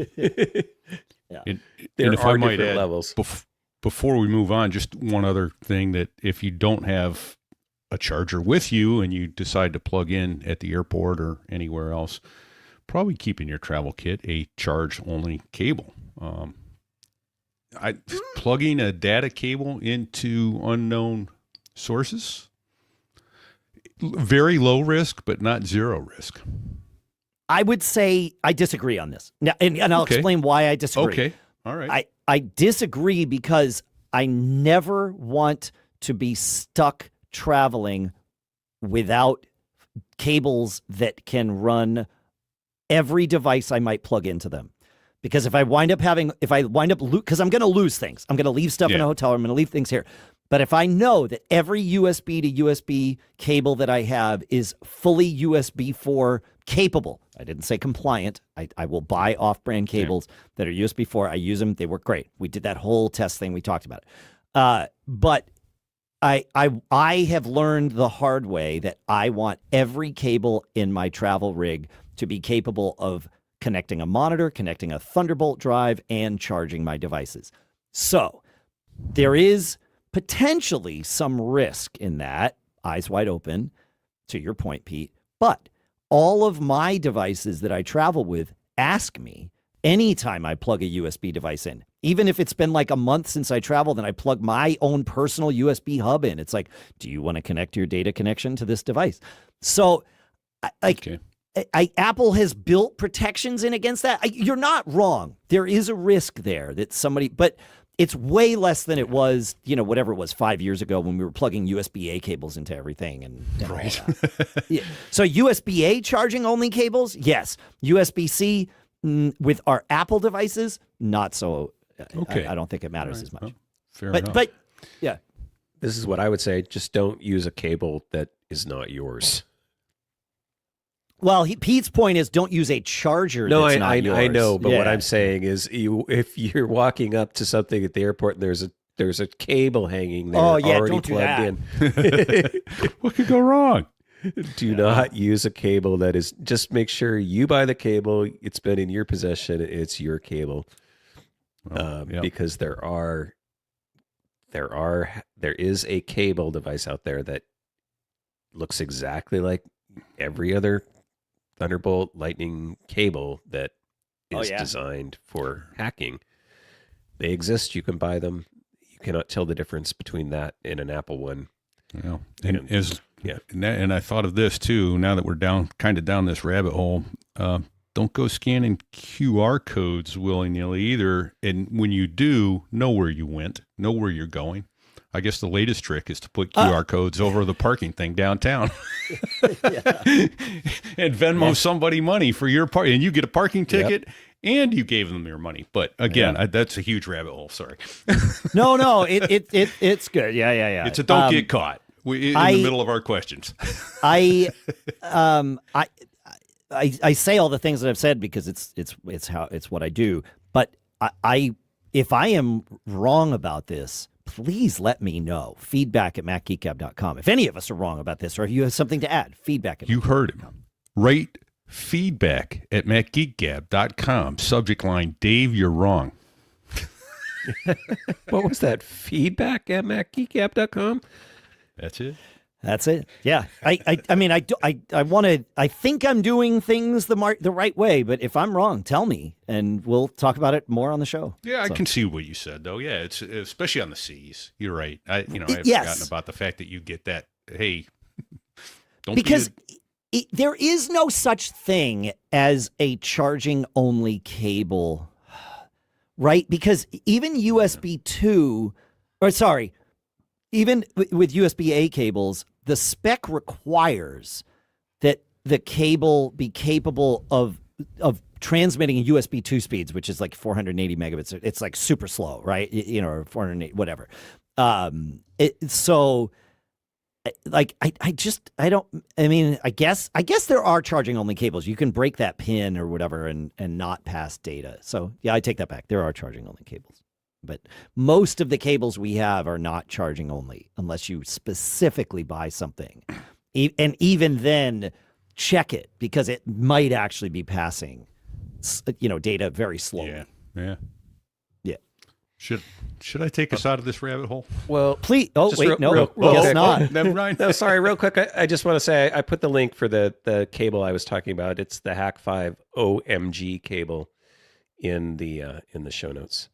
Yeah. And there if are I might different add, levels. Before we move on, just one other thing, that if you don't have a charger with you and you decide to plug in at the airport or anywhere else, probably keep in your travel kit a charge-only cable. Plugging a data cable into unknown sources, very low risk, but not zero risk. I would say I disagree on this. Now, and I'll explain why I disagree. Okay. All right. I disagree because I never want to be stuck traveling without cables that can run every device I might plug into them. Because if I wind up because I'm going to lose things. I'm going to leave stuff in a hotel. I'm going to leave things here. But if I know that every USB to USB cable that I have is fully USB 4 capable, I didn't say compliant. I will buy off-brand cables that are USB 4. I use them. They work great. We did that whole test thing. We talked about it. But I have learned the hard way that I want every cable in my travel rig to be capable of connecting a monitor, connecting a Thunderbolt drive, and charging my devices. So there is potentially some risk in that, eyes wide open, to your point, Pete. But all of my devices that I travel with ask me anytime I plug a USB device in. Even if it's been like a month since I traveled and I plug my own personal USB hub in, it's like, do you want to connect your data connection to this device? So, Apple has built protections in against that. You're not wrong. There is a risk there that somebody, but it's way less than it was, whatever it was 5 years ago when we were plugging USB-A cables into everything. And right. Yeah. So USB-A charging only cables, yes. USB-C with our Apple devices, not so. Okay. I don't think it matters as much. Well, fair enough. But yeah. This is what I would say. Just don't use a cable that is not yours. Well, Pete's point is don't use a charger that's not yours. I know, but what I'm saying is if you're walking up to something at the airport and there's a cable hanging there already don't plugged do in. What could go wrong? Do not use a cable that is, just make sure you buy the cable, it's been in your possession, it's your cable. Because there is a cable device out there that looks exactly like every other Thunderbolt Lightning cable that is designed for hacking. They exist. You can buy them. You cannot tell the difference between that and an Apple one. Yeah. And I thought of this too, now that we're kind of down this rabbit hole. Don't go scanning QR codes willy-nilly either. And when you do, know where you went, know where you're going. I guess the latest trick is to put QR codes over the parking thing downtown. And Venmo somebody money for your park, and you get a parking ticket and you gave them your money. But again, that's a huge rabbit hole. Sorry. No, it's good. Yeah. It's a don't get caught in the middle of our questions. I say all the things that I've said because it's what I do. But if I am wrong about this, please let me know. Feedback@macgeekgab.com. If any of us are wrong about this, or if you have something to add, feedback. You heard him. Write feedback@macgeekgab.com. Subject line: Dave, you're wrong. What was that? Feedback@macgeekgab.com. That's it. Yeah. I mean, I think I'm doing things the right way, but if I'm wrong, tell me and we'll talk about it more on the show. Yeah, I can see what you said though. Yeah, it's especially on the C's. You're right. I've forgotten about the fact that you get that. Hey, there is no such thing as a charging only cable, right? Because even USB 2, even with USB-A cables, the spec requires that the cable be capable of transmitting in USB 2 speeds, which is like 480 megabits. It's like super slow, right? Or 480, whatever. I guess there are charging only cables. You can break that pin or whatever and not pass data. So yeah, I take that back. There are charging only cables. But most of the cables we have are not charging only unless you specifically buy something. And even then, check it because it might actually be passing, data very slowly. Yeah. Should I take us out of this rabbit hole? Well, please. Oh, wait, no. Guess not. Never mind. No, sorry, real quick. I just want to say I put the link for the cable I was talking about. It's the Hack 5 O.MG Cable in the show notes.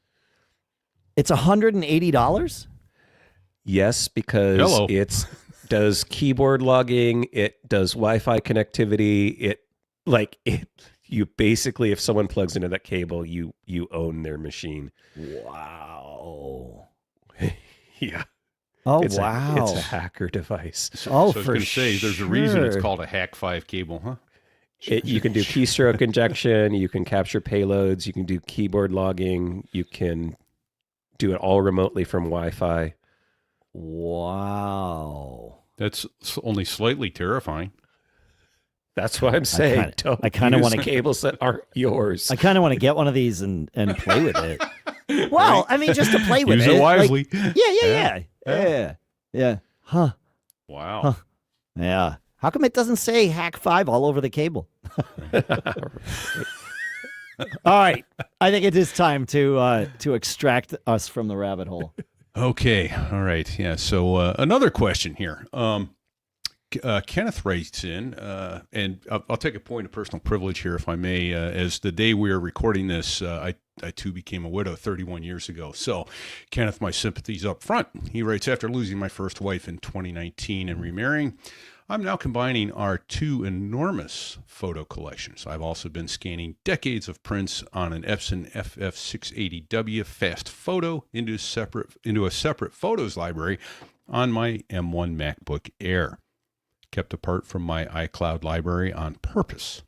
It's $180? Yes, because it does keyboard logging, it does Wi-Fi connectivity, you basically, if someone plugs into that cable, you own their machine. Wow. Yeah. Oh, it's wow. It's a hacker device. So there's a reason it's called a Hack 5 cable, huh? You can do keystroke injection, you can capture payloads, you can do keyboard logging, you can do it all remotely from Wi-Fi. Wow. That's only slightly terrifying. That's what I'm saying. I kind of want to cables that aren't yours. I kind of want to get one of these and play with it. Well, I mean, just to play with Use it. it wisely. Yeah. Huh. Wow. Huh. Yeah. How come it doesn't say hack 5 all over the cable? All right. I think it is time to extract us from the rabbit hole. Okay. All right. Yeah. So another question here. Kenneth writes in, and I'll take a point of personal privilege here, if I may. As the day we are recording this, I too became a widow 31 years ago. So, Kenneth, my sympathies up front. He writes, after losing my first wife in 2019 and remarrying, I'm now combining our two enormous photo collections. I've also been scanning decades of prints on an Epson FF680W fast photo into a separate photos library on my M1 MacBook Air, kept apart from my iCloud library on purpose.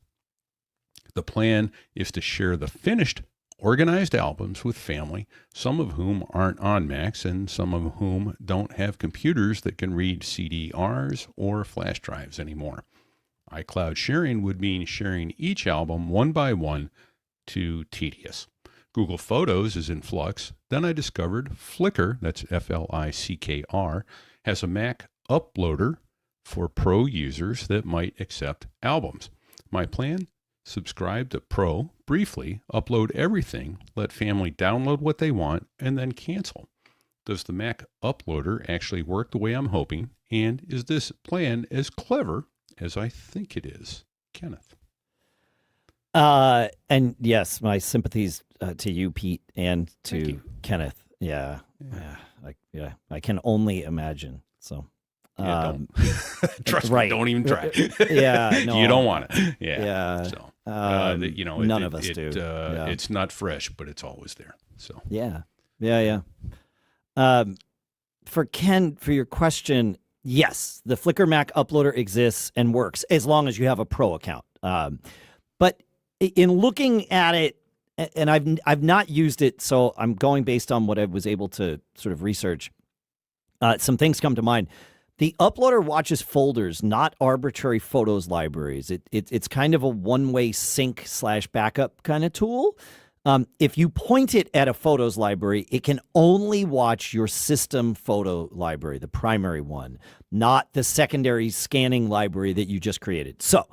The plan is to share the finished, organized albums with family, some of whom aren't on Macs and some of whom don't have computers that can read CDRs or flash drives anymore. iCloud sharing would mean sharing each album one by one. Too tedious. Google Photos is in flux. Then I discovered Flickr, that's Flickr, has a Mac uploader for pro users that might accept albums. My plan? Subscribe to Pro, briefly, upload everything, let family download what they want, and then cancel. Does the Mac uploader actually work the way I'm hoping? And is this plan as clever as I think it is? Kenneth. And yes, my sympathies to you, Pete, and to Kenneth. Yeah. I can only imagine. So. Don't. Trust me, don't even try. Yeah, no, you don't want it. Yeah. So, none of us do. It's not fresh, but it's always there. So yeah. For Ken, for your question, yes, the Flickr Mac uploader exists and works as long as you have a pro account. But in looking at it, and I've not used it, so I'm going based on what I was able to sort of research. Some things come to mind. The uploader watches folders, not arbitrary photos libraries. It's kind of a one-way sync/backup kind of tool. If you point it at a photos library, it can only watch your system photo library, the primary one, not the secondary scanning library that you just created. So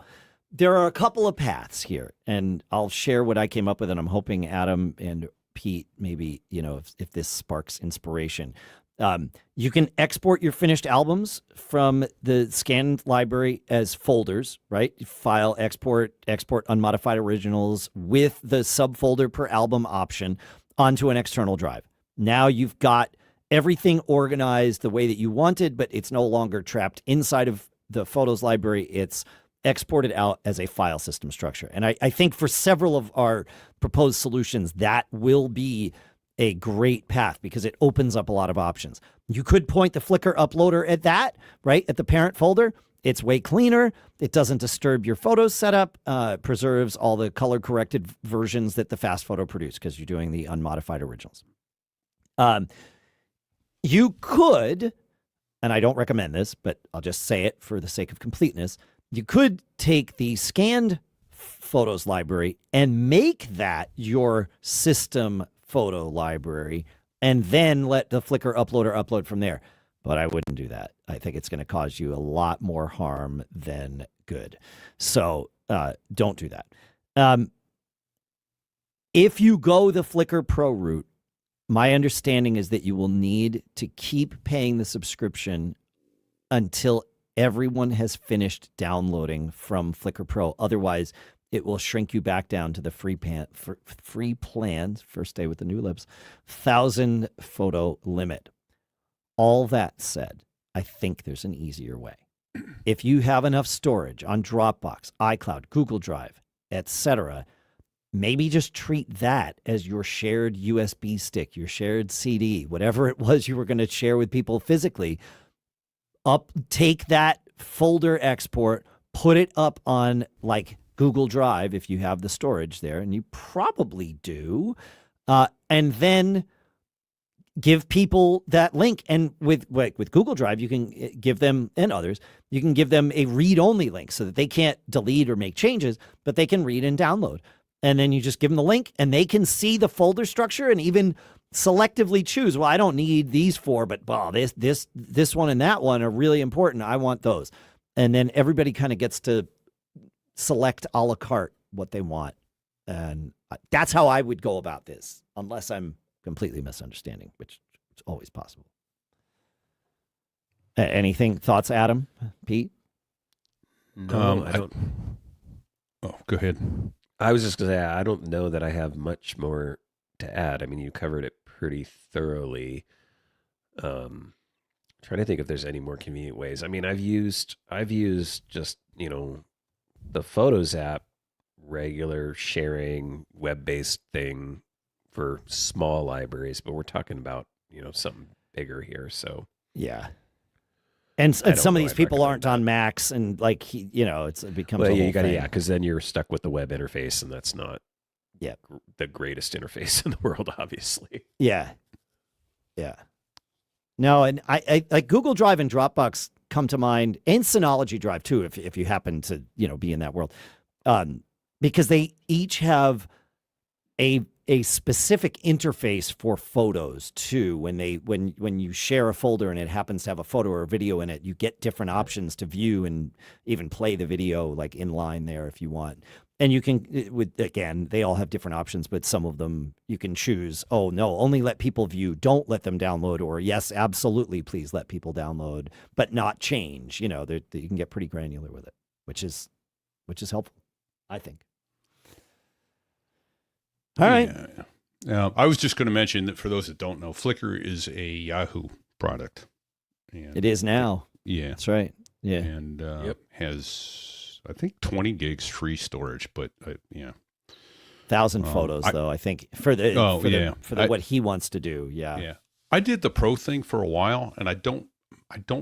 there are a couple of paths here, and I'll share what I came up with, and I'm hoping Adam and Pete, maybe, if this sparks inspiration. You can export your finished albums from the scanned library as folders, right? File, export unmodified originals with the subfolder per album option onto an external drive. Now you've got everything organized the way that you wanted, but it's no longer trapped inside of the photos library. It's exported out as a file system structure. And I think for several of our proposed solutions, that will be a great path because it opens up a lot of options. You could point the Flickr uploader at that, right? At the parent folder. It's way cleaner. It doesn't disturb your photos setup, preserves all the color corrected versions that the fast photo produced because you're doing the unmodified originals. You could, and I don't recommend this, but I'll just say it for the sake of completeness. You could take the scanned photos library and make that your system photo library and then let the Flickr uploader upload from there. But I wouldn't do that. I think it's going to cause you a lot more harm than good. So don't do that. If you go the Flickr Pro route, my understanding is that you will need to keep paying the subscription until everyone has finished downloading from Flickr Pro. Otherwise, it will shrink you back down to the free plans, first day with the new lips, 1,000 photo limit. All that said, I think there's an easier way. If you have enough storage on Dropbox, iCloud, Google Drive, etc., maybe just treat that as your shared USB stick, your shared CD, whatever it was you were going to share with people physically. Take that folder export, put it up on like Google Drive if you have the storage there, and you probably do, and then give people that link. And with Google Drive, you can give them, and others, you can give them a read-only link so that they can't delete or make changes, but they can read and download. And then you just give them the link, and they can see the folder structure and even selectively choose, well, I don't need these four, but this one and that one are really important. I want those. And then everybody kind of gets to select a la carte what they want. And that's how I would go about this, unless I'm completely misunderstanding, which is always possible. Anything, thoughts, Adam, Pete? No, I don't. Oh, go ahead. I was just going to say, I don't know that I have much more to add. I mean, you covered it pretty thoroughly. Trying to think if there's any more convenient ways. I mean, I've used just, the Photos app, regular sharing, web-based thing for small libraries, but we're talking about, something bigger here. So yeah. And some of these people aren't on Macs, and it becomes a whole thing. Because then you're stuck with the web interface, and that's not the greatest interface in the world, obviously. Yeah. No, and I like Google Drive and Dropbox come to mind, and Synology Drive too, if you happen to be in that world, because they each have a specific interface for photos too. When you share a folder and it happens to have a photo or a video in it, you get different options to view and even play the video like in line there if you want. And you can, they all have different options, but some of them you can choose, oh no, only let people view, don't let them download, or yes, absolutely, please let people download, but not change. You can get pretty granular with it, which is helpful, I think. All right. Yeah. I was just going to mention that for those that don't know, Flickr is a Yahoo product. And it is now. Yeah. That's right. Yeah. And has, I think, 20 gigs free storage, but 1,000 photos, though, I think, for what he wants to do. Yeah. Yeah. I did the pro thing for a while, and I don't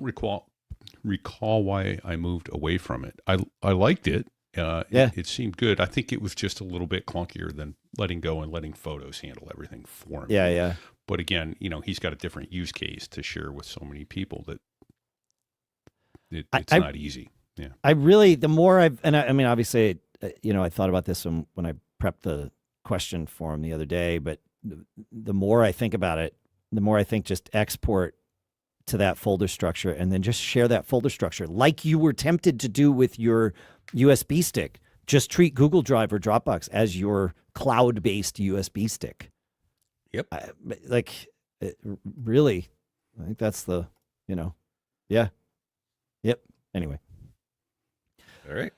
recall why I moved away from it. I liked it. It seemed good. I think it was just a little bit clunkier than letting go and letting photos handle everything for him. Yeah. But again, he's got a different use case to share with so many people that it's not easy. Yeah. The more I mean, obviously, I thought about this when I prepped the question for him the other day, but the more I think about it, the more I think just export to that folder structure and then just share that folder structure like you were tempted to do with your USB stick. Just treat Google Drive or Dropbox as your cloud-based USB stick. Yep. Really, I think that's the, yeah. Yep. Anyway. All right.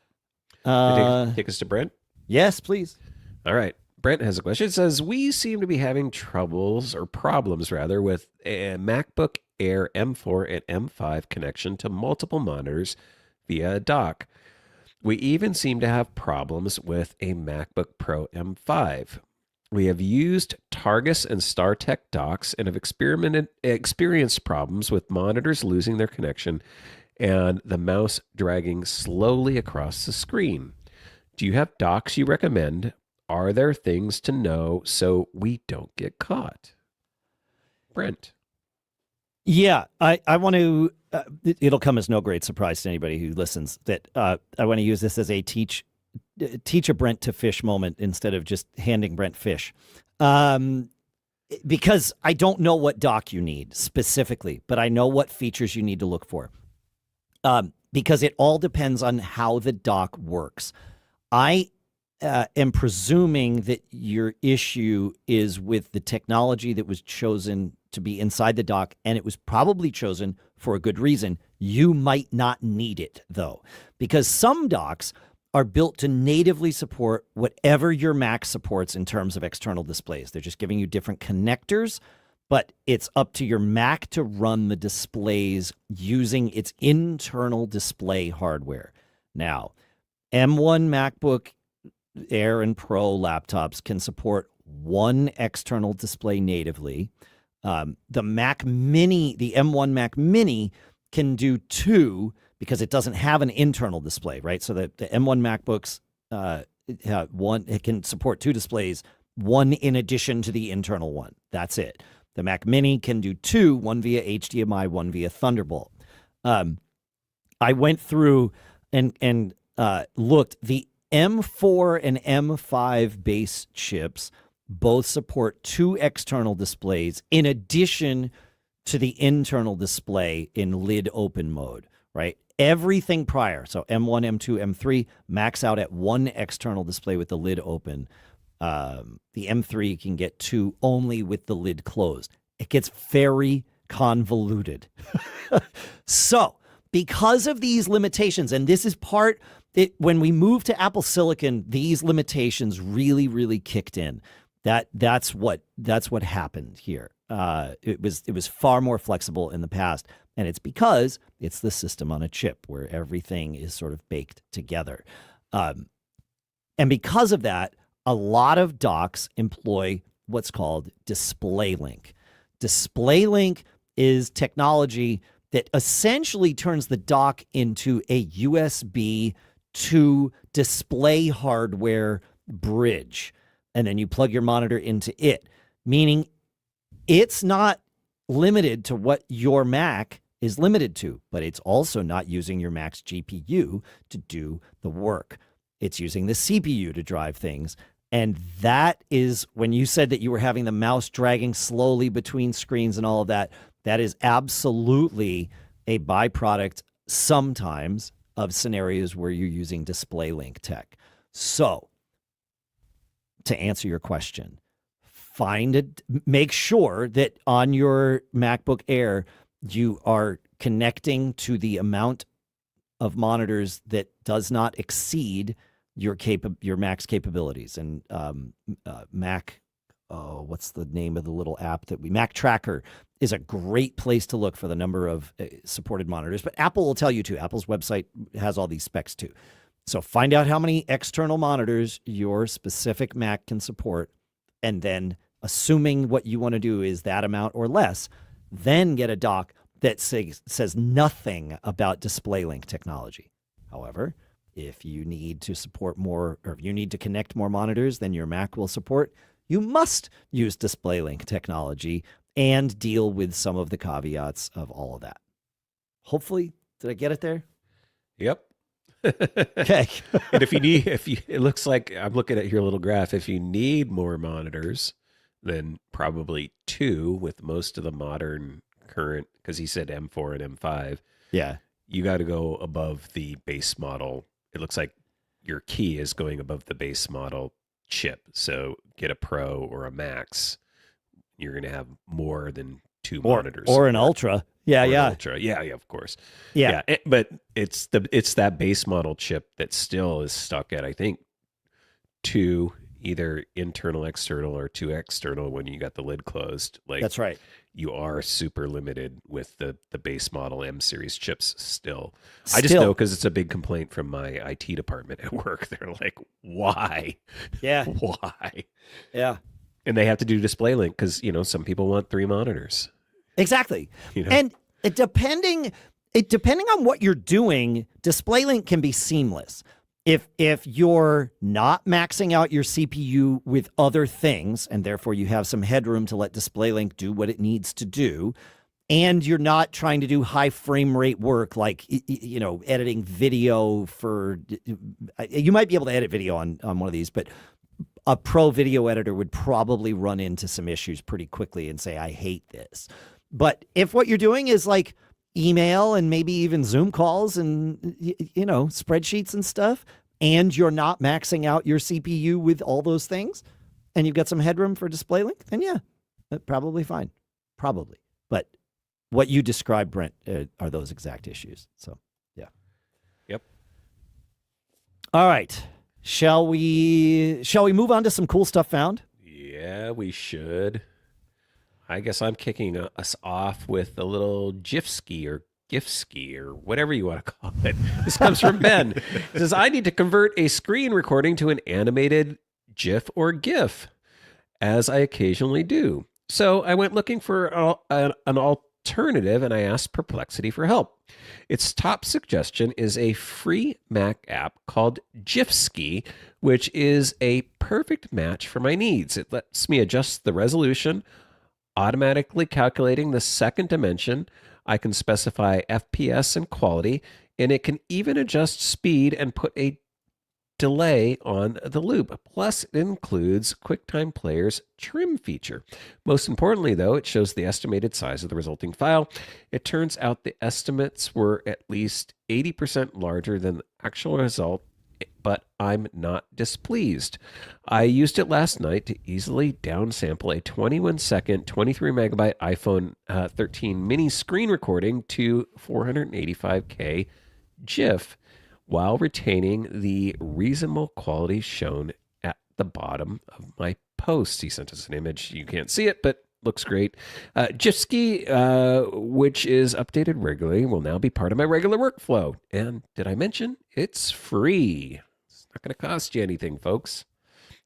Take us to Brent? Yes, please. All right. Brent has a question. It says, we seem to be having problems with a MacBook Air M4 and M5 connection to multiple monitors via a dock. We even seem to have problems with a MacBook Pro M5. We have used Targus and StarTech docks and have experienced problems with monitors losing their connection and the mouse dragging slowly across the screen. Do you have docks you recommend? Are there things to know so we don't get caught? Brent. Yeah, I want to, it'll come as no great surprise to anybody who listens that I want to use this as a teach a Brent to fish moment instead of just handing Brent fish. Because I don't know what dock you need specifically, but I know what features you need to look for. Because it all depends on how the dock works. I am presuming that your issue is with the technology that was chosen to be inside the dock, and it was probably chosen for a good reason. You might not need it, though, because some docks are built to natively support whatever your Mac supports in terms of external displays. They're just giving you different connectors, but it's up to your Mac to run the displays using its internal display hardware. Now, M1 MacBook Air and Pro laptops can support one external display natively. The Mac Mini, the M1 Mac Mini, can do two because it doesn't have an internal display, right? So the M1 MacBooks, it can support two displays, one in addition to the internal one. That's it. The Mac Mini can do 2, one via HDMI, one via Thunderbolt. I went through and looked. The M4 and M5 base chips both support 2 external displays in addition to the internal display in lid open mode, right? Everything prior, so M1, M2, M3, max out at 1 external display with the lid open. The M3 can get 2 only with the lid closed. It gets very convoluted. So, because of these limitations, and this is when we moved to Apple Silicon, these limitations really, really kicked in. That's what happened here. It was far more flexible in the past, and it's because it's the system on a chip where everything is sort of baked together. And because of that, a lot of docks employ what's called DisplayLink. DisplayLink is technology that essentially turns the dock into a USB to display hardware bridge. And then you plug your monitor into it, meaning it's not limited to what your Mac is limited to, but it's also not using your Mac's GPU to do the work. It's using the CPU to drive things. And that is when you said that you were having the mouse dragging slowly between screens and all of that, that is absolutely a byproduct sometimes of scenarios where you're using DisplayLink tech. So, to answer your question, make sure that on your MacBook Air, you are connecting to the amount of monitors that does not exceed your Mac's capabilities. And what's the name of the little app Mac Tracker is a great place to look for the number of supported monitors. But Apple will tell you too. Apple's website has all these specs too. So find out how many external monitors your specific Mac can support, and then assuming what you want to do is that amount or less, then get a dock that says nothing about DisplayLink technology. However, if you need to support more, or if you need to connect more monitors than your Mac will support, you must use DisplayLink technology and deal with some of the caveats of all of that. Hopefully, did I get it there? Yep. Okay. And it looks like I'm looking at your little graph. If you need more monitors, then probably 2 with most of the modern current, because he said M4 and M5. Yeah. You got to go above the base model. It looks like your key is going above the base model chip. So get a Pro or a Max. You're going to have more than 2 monitors. Or an Ultra. Yeah, or yeah. An Ultra. Yeah, of course. Yeah. But it's that base model chip that still is stuck at, I think, 2, either internal, external, or 2 external when you got the lid closed. Like, that's right. You are super limited with the base model M series chips still. I just know because it's a big complaint from my IT department at work. They're like, why? Yeah. Why? Yeah. And they have to do DisplayLink because, some people want 3 monitors. Exactly. And depending on what you're doing, DisplayLink can be seamless. If you're not maxing out your CPU with other things, and therefore you have some headroom to let DisplayLink do what it needs to do, and you're not trying to do high frame rate work like, editing video you might be able to edit video on one of these, but a pro video editor would probably run into some issues pretty quickly and say, I hate this. But if what you're doing is like email and maybe even Zoom calls and, spreadsheets and stuff, and you're not maxing out your CPU with all those things, and you've got some headroom for DisplayLink, then yeah, probably fine. Probably. But what you described, Brent, are those exact issues. So, yeah. Yep. All right. Shall we move on to some cool stuff found? Yeah, we should. I guess I'm kicking us off with a little GIFSky or GIFSky or whatever you want to call it. This comes from Ben. It says, I need to convert a screen recording to an animated GIF or GIF, as I occasionally do. So I went looking for an alternative, and I asked Perplexity for help. Its top suggestion is a free Mac app called GIFSky, which is a perfect match for my needs. It lets me adjust the resolution automatically calculating the second dimension. I can specify FPS and quality, and it can even adjust speed and put a delay on the loop. Plus, it includes QuickTime Player's trim feature. Most importantly, though, it shows the estimated size of the resulting file. It turns out the estimates were at least 80% larger than the actual result, but I'm not displeased. I used it last night to easily downsample a 21-second, 23-megabyte iPhone 13 mini screen recording to 485K GIF, while retaining the reasonable quality shown at the bottom of my post. He sent us an image. You can't see it, but looks great. GigSky, which is updated regularly, will now be part of my regular workflow. And did I mention it's free? It's not going to cost you anything, folks.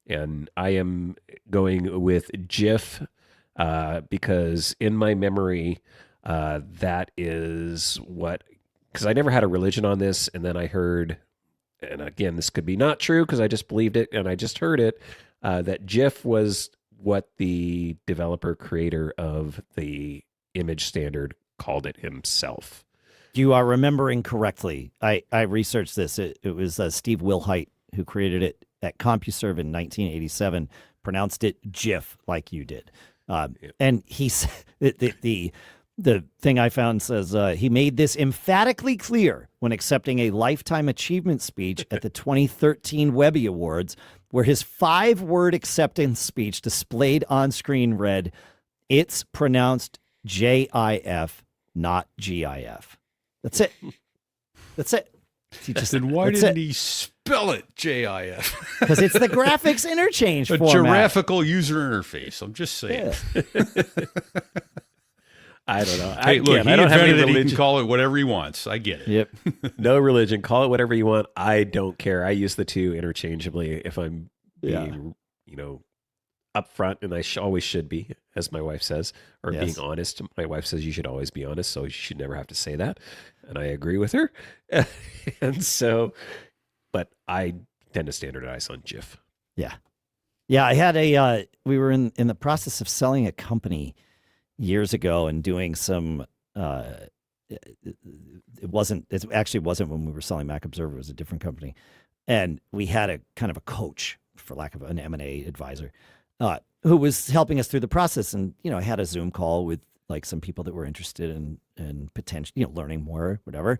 And I am going with GIF because in my memory, that is what... Because I never had a religion on this, and then I heard, and again, this could be not true because I just believed it and I just heard it, that GIF was what the developer creator of the image standard called it himself. You are remembering correctly. I researched this. It was Steve Wilhite who created it at CompuServe in 1987, pronounced it GIF like you did. And he said the thing I found says he made this emphatically clear when accepting a Lifetime Achievement speech at the 2013 Webby Awards, where his 5-word acceptance speech displayed on screen read, "It's pronounced J-I-F, not G-I-F." That's it. That's it. He just said, why didn't he spell it J-I-F? Because it's the graphics interchange a format. graphical user interface. I'm just saying. Yeah. I don't know. Hey, look, I don't have any religion. He can call it whatever he wants. I get it. Yep. No religion. Call it whatever you want. I don't care. I use the two interchangeably if I'm being, upfront, and I always should be, as my wife says, or being honest. My wife says you should always be honest, so you should never have to say that, and I agree with her. And so, but I tend to standardize on GIF. Yeah. Yeah, I had we were in the process of selling a company years ago and doing some, it actually wasn't when we were selling Mac Observer, it was a different company. And we had a kind of a coach, for lack of an M&A advisor, who was helping us through the process. And, I had a Zoom call with like some people that were interested in potentially, learning more, whatever.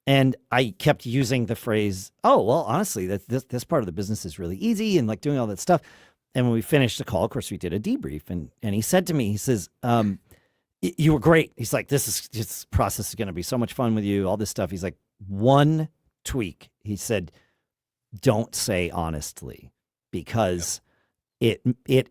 And I kept using the phrase, "Oh, well, honestly, this part of the business is really easy," and like doing all that stuff. And when we finished the call, of course, we did a debrief, and he said to me, he says, "You were great." He's like, this process is going to be so much fun with you, all this stuff. He's like, one tweak. He said, "Don't say honestly, because it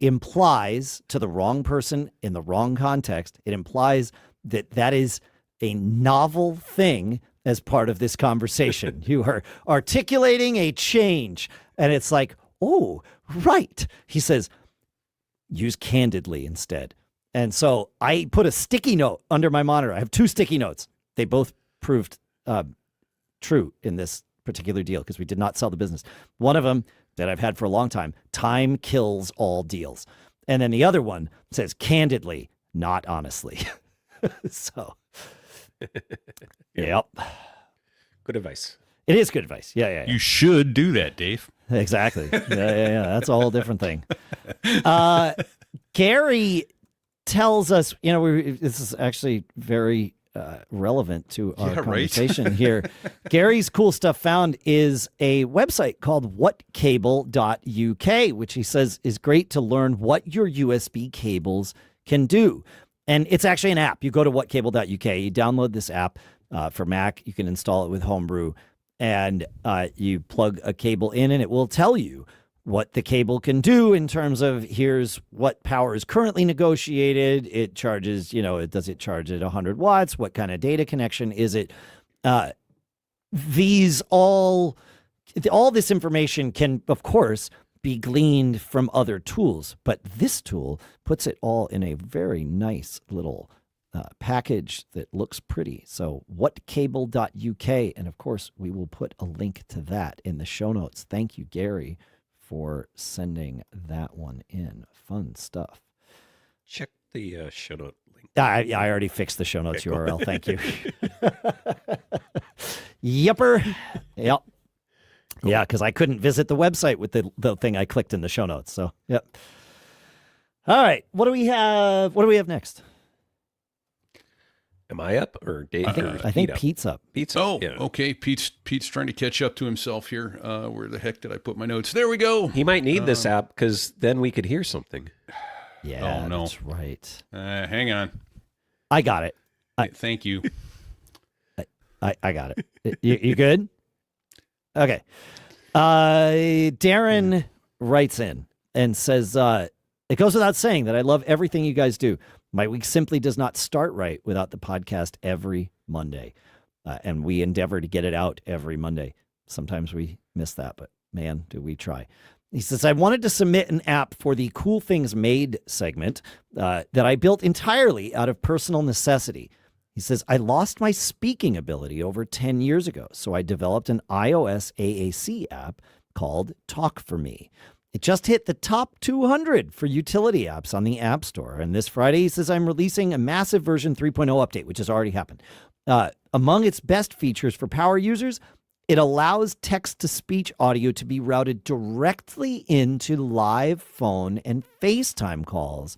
implies to the wrong person in the wrong context, it implies that is a novel thing as part of this conversation. You are articulating a change." And it's like, oh, right. He says, use candidly instead. And so I put a sticky note under my monitor. I have 2 sticky notes. They both proved true in this particular deal because we did not sell the business. One of them that I've had for a long time, time kills all deals. And then the other one says candidly, not honestly. So, yep. Good advice. It is good advice. Yeah. You should do that, Dave. Exactly. Yeah. That's a whole different thing. Gary tells us, this is actually very relevant to our conversation here. Gary's cool stuff found is a website called whatcable.uk, which he says is great to learn what your USB cables can do. And it's actually an app. You go to whatcable.uk, you download this app for Mac. You can install it with Homebrew, and you plug a cable in, and it will tell you what the cable can do in terms of here's what power is currently negotiated. It charges, does it charge at 100 watts? What kind of data connection is it? All this information can, of course, be gleaned from other tools, but this tool puts it all in a very nice little package that looks pretty. So whatcable.uk, and of course, we will put a link to that in the show notes. Thank you, Gary, for sending that one in. Fun stuff. Check the show note link? I already fixed the show notes URL. Thank you. Yepper. Yep. Cool. Yeah, because I couldn't visit the website with the thing I clicked in the show notes. So, yep. All right. What do we have? What do we have next? Am I up or Dave? I think Pete's up. Pete's Oh, up. Yeah. okay. Pete's trying to catch up to himself here. Where the heck did I put my notes? There we go. He might need this app because then we could hear something. Yeah, oh, no. That's right. Hang on. I got it. Thank you. I got it. You good? Okay. Darren writes in and says, it goes without saying that I love everything you guys do. My week simply does not start right without the podcast every Monday. And we endeavor to get it out every Monday. Sometimes we miss that, but man, do we try. He says, I wanted to submit an app for the Cool Things Made segment that I built entirely out of personal necessity. He says, I lost my speaking ability over 10 years ago, so I developed an iOS AAC app called Talk For Me. It just hit the top 200 for utility apps on the App Store. And this Friday, he says, I'm releasing a massive version 3.0 update, which has already happened. Among its best features for power users, it allows text-to-speech audio to be routed directly into live phone and FaceTime calls.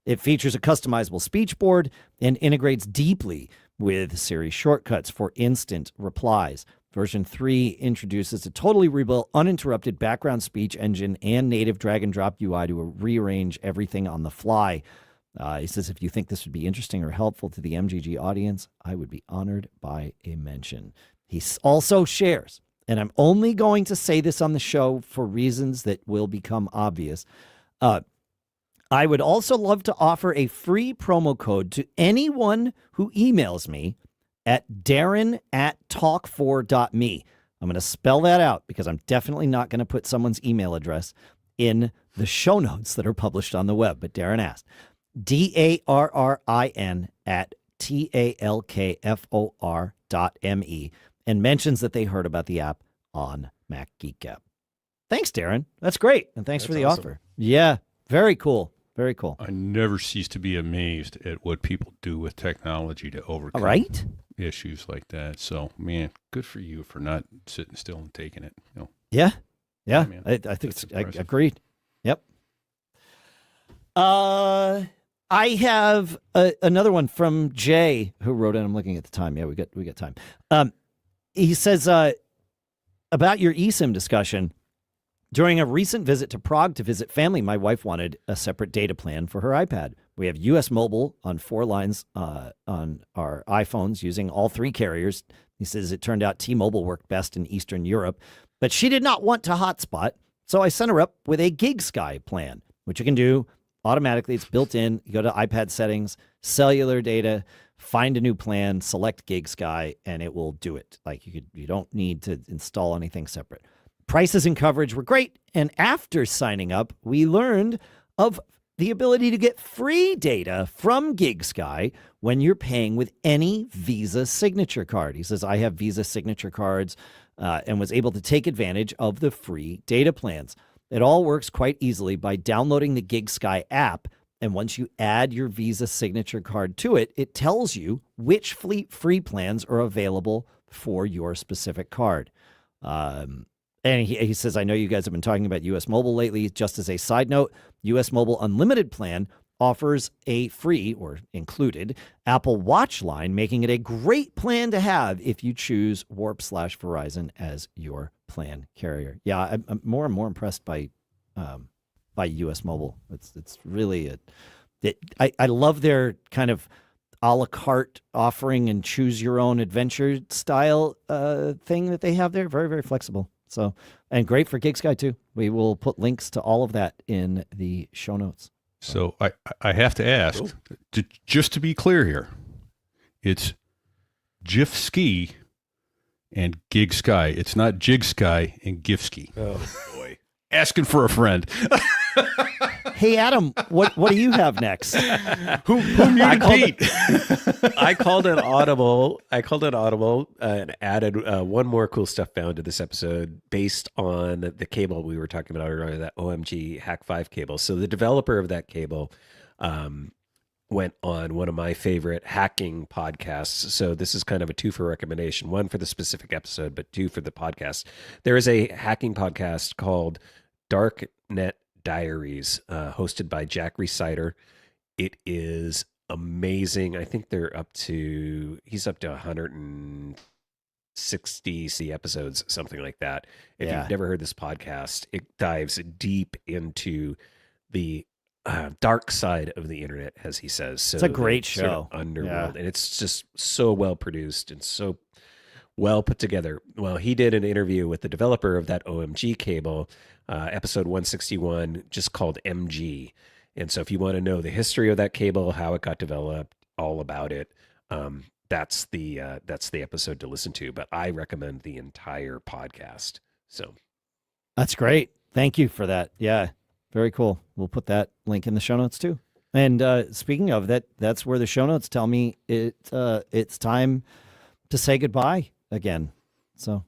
It features a customizable speech board and integrates deeply with Siri shortcuts for instant replies. Version 3 introduces a totally rebuilt, uninterrupted background speech engine and native drag-and-drop UI to rearrange everything on the fly. He says, if you think this would be interesting or helpful to the MGG audience, I would be honored by a mention. He also shares, and I'm only going to say this on the show for reasons that will become obvious, I would also love to offer a free promo code to anyone who emails me at Darrin@talk4.me. I'm going to spell that out because I'm definitely not going to put someone's email address in the show notes that are published on the web. But Darrin asked, DARRIN@TALKFOR.me, and mentions that they heard about the app on Mac Geek Gab. Thanks, Darrin. That's great. And thanks for the offer. Yeah, very cool. Very cool. I never cease to be amazed at what people do with technology to overcome issues like that. So, man, good for you for not sitting still and taking it. You know. Yeah. Man, I think it's agreed. Yep. I have another one from Jay who wrote in. I'm looking at the time. Yeah, we got time. He says about your eSIM discussion. During a recent visit to Prague to visit family, my wife wanted a separate data plan for her iPad. We have US Mobile on 4 lines on our iPhones using all 3 carriers. He says it turned out T-Mobile worked best in Eastern Europe, but she did not want to hotspot, so I sent her up with a GigSky plan, which you can do automatically. It's built in. You go to iPad settings, cellular data, find a new plan, select GigSky, and it will do it. Like you don't need to install anything separate. Prices and coverage were great, and after signing up, we learned of the ability to get free data from GigSky when you're paying with any Visa signature card. He says, I have Visa signature cards and was able to take advantage of the free data plans. It all works quite easily by downloading the GigSky app, and once you add your Visa signature card to it, it tells you which free plans are available for your specific card. And he says, I know you guys have been talking about US Mobile lately. Just as a side note, US Mobile Unlimited plan offers a free or included Apple Watch line, making it a great plan to have if you choose Warp/Verizon as your plan carrier. Yeah, I'm more and more impressed by US Mobile. It's really I love their kind of a la carte offering and choose your own adventure style thing that they have there. Very, very flexible. So, and great for GigSky too. We will put links to all of that in the show notes. So I have to ask, just to be clear here, it's GIFski and GigSky. It's not GigSky and GIFski. Oh boy, asking for a friend. Hey Adam, what do you have next? Who muted Pete? I called it audible. And added one more cool stuff found to this episode based on the cable we were talking about earlier, that O.MG Hack 5 cable. So the developer of that cable went on one of my favorite hacking podcasts. So this is kind of a two for recommendation, one for the specific episode, but two for the podcast. There is a hacking podcast called Darknet Diaries, hosted by Jack Resider. It is amazing. I think he's up to 160 episodes, something like that. If you've never heard this podcast, it dives deep into the dark side of the internet, as he says. So it's a great sort show. of underworld, and it's just so well produced and so well put together. Well, he did an interview with the developer of that O.MG Cable, episode 161, just called MG. And so if you want to know the history of that cable, how it got developed, all about it, that's the episode to listen to. But I recommend the entire podcast. So that's great. Thank you for that. Yeah, very cool. We'll put that link in the show notes too. And speaking of that, that's where the show notes tell me it's time to say goodbye again. So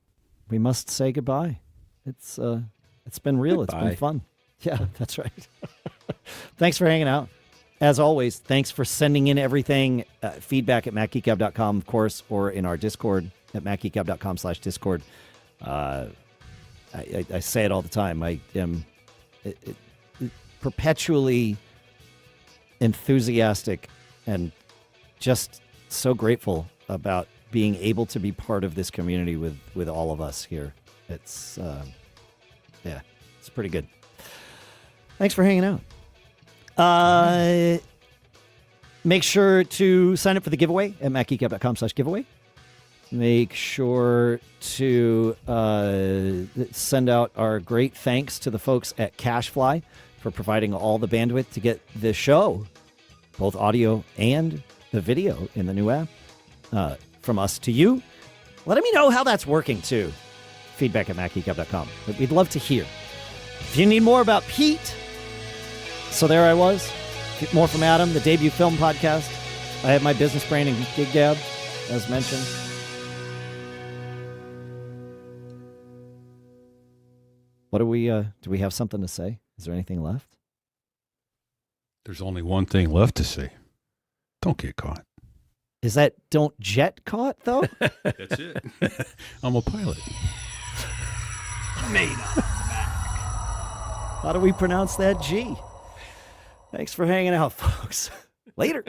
we must say goodbye. It's been real. Goodbye. It's been fun. Yeah, that's right. Thanks for hanging out. As always, thanks for sending in everything. Feedback at MacGeekGab.com, of course, or in our Discord at MacGeekGab.com/Discord. I say it all the time. I am perpetually enthusiastic and just so grateful about being able to be part of this community with all of us here. It's it's pretty good. Thanks for hanging out. Make sure to sign up for the giveaway at MacGeekGab.com/giveaway. Make sure to send out our great thanks to the folks at CacheFly for providing all the bandwidth to get the show, both audio and the video in the new app, from us to you. Let me know how that's working too. Feedback at MacGeekGab.com. We'd love to hear. If you need more about Pete, so there I was. More from Adam, the debut film podcast. I have my business brain and Geek Gab, as mentioned. What do we have something to say? Is there anything left? There's only one thing left to say. Don't get caught. Is that don't jet caught, though? That's it. I'm a pilot. Made up. How do we pronounce that G? Thanks for hanging out, folks. Later.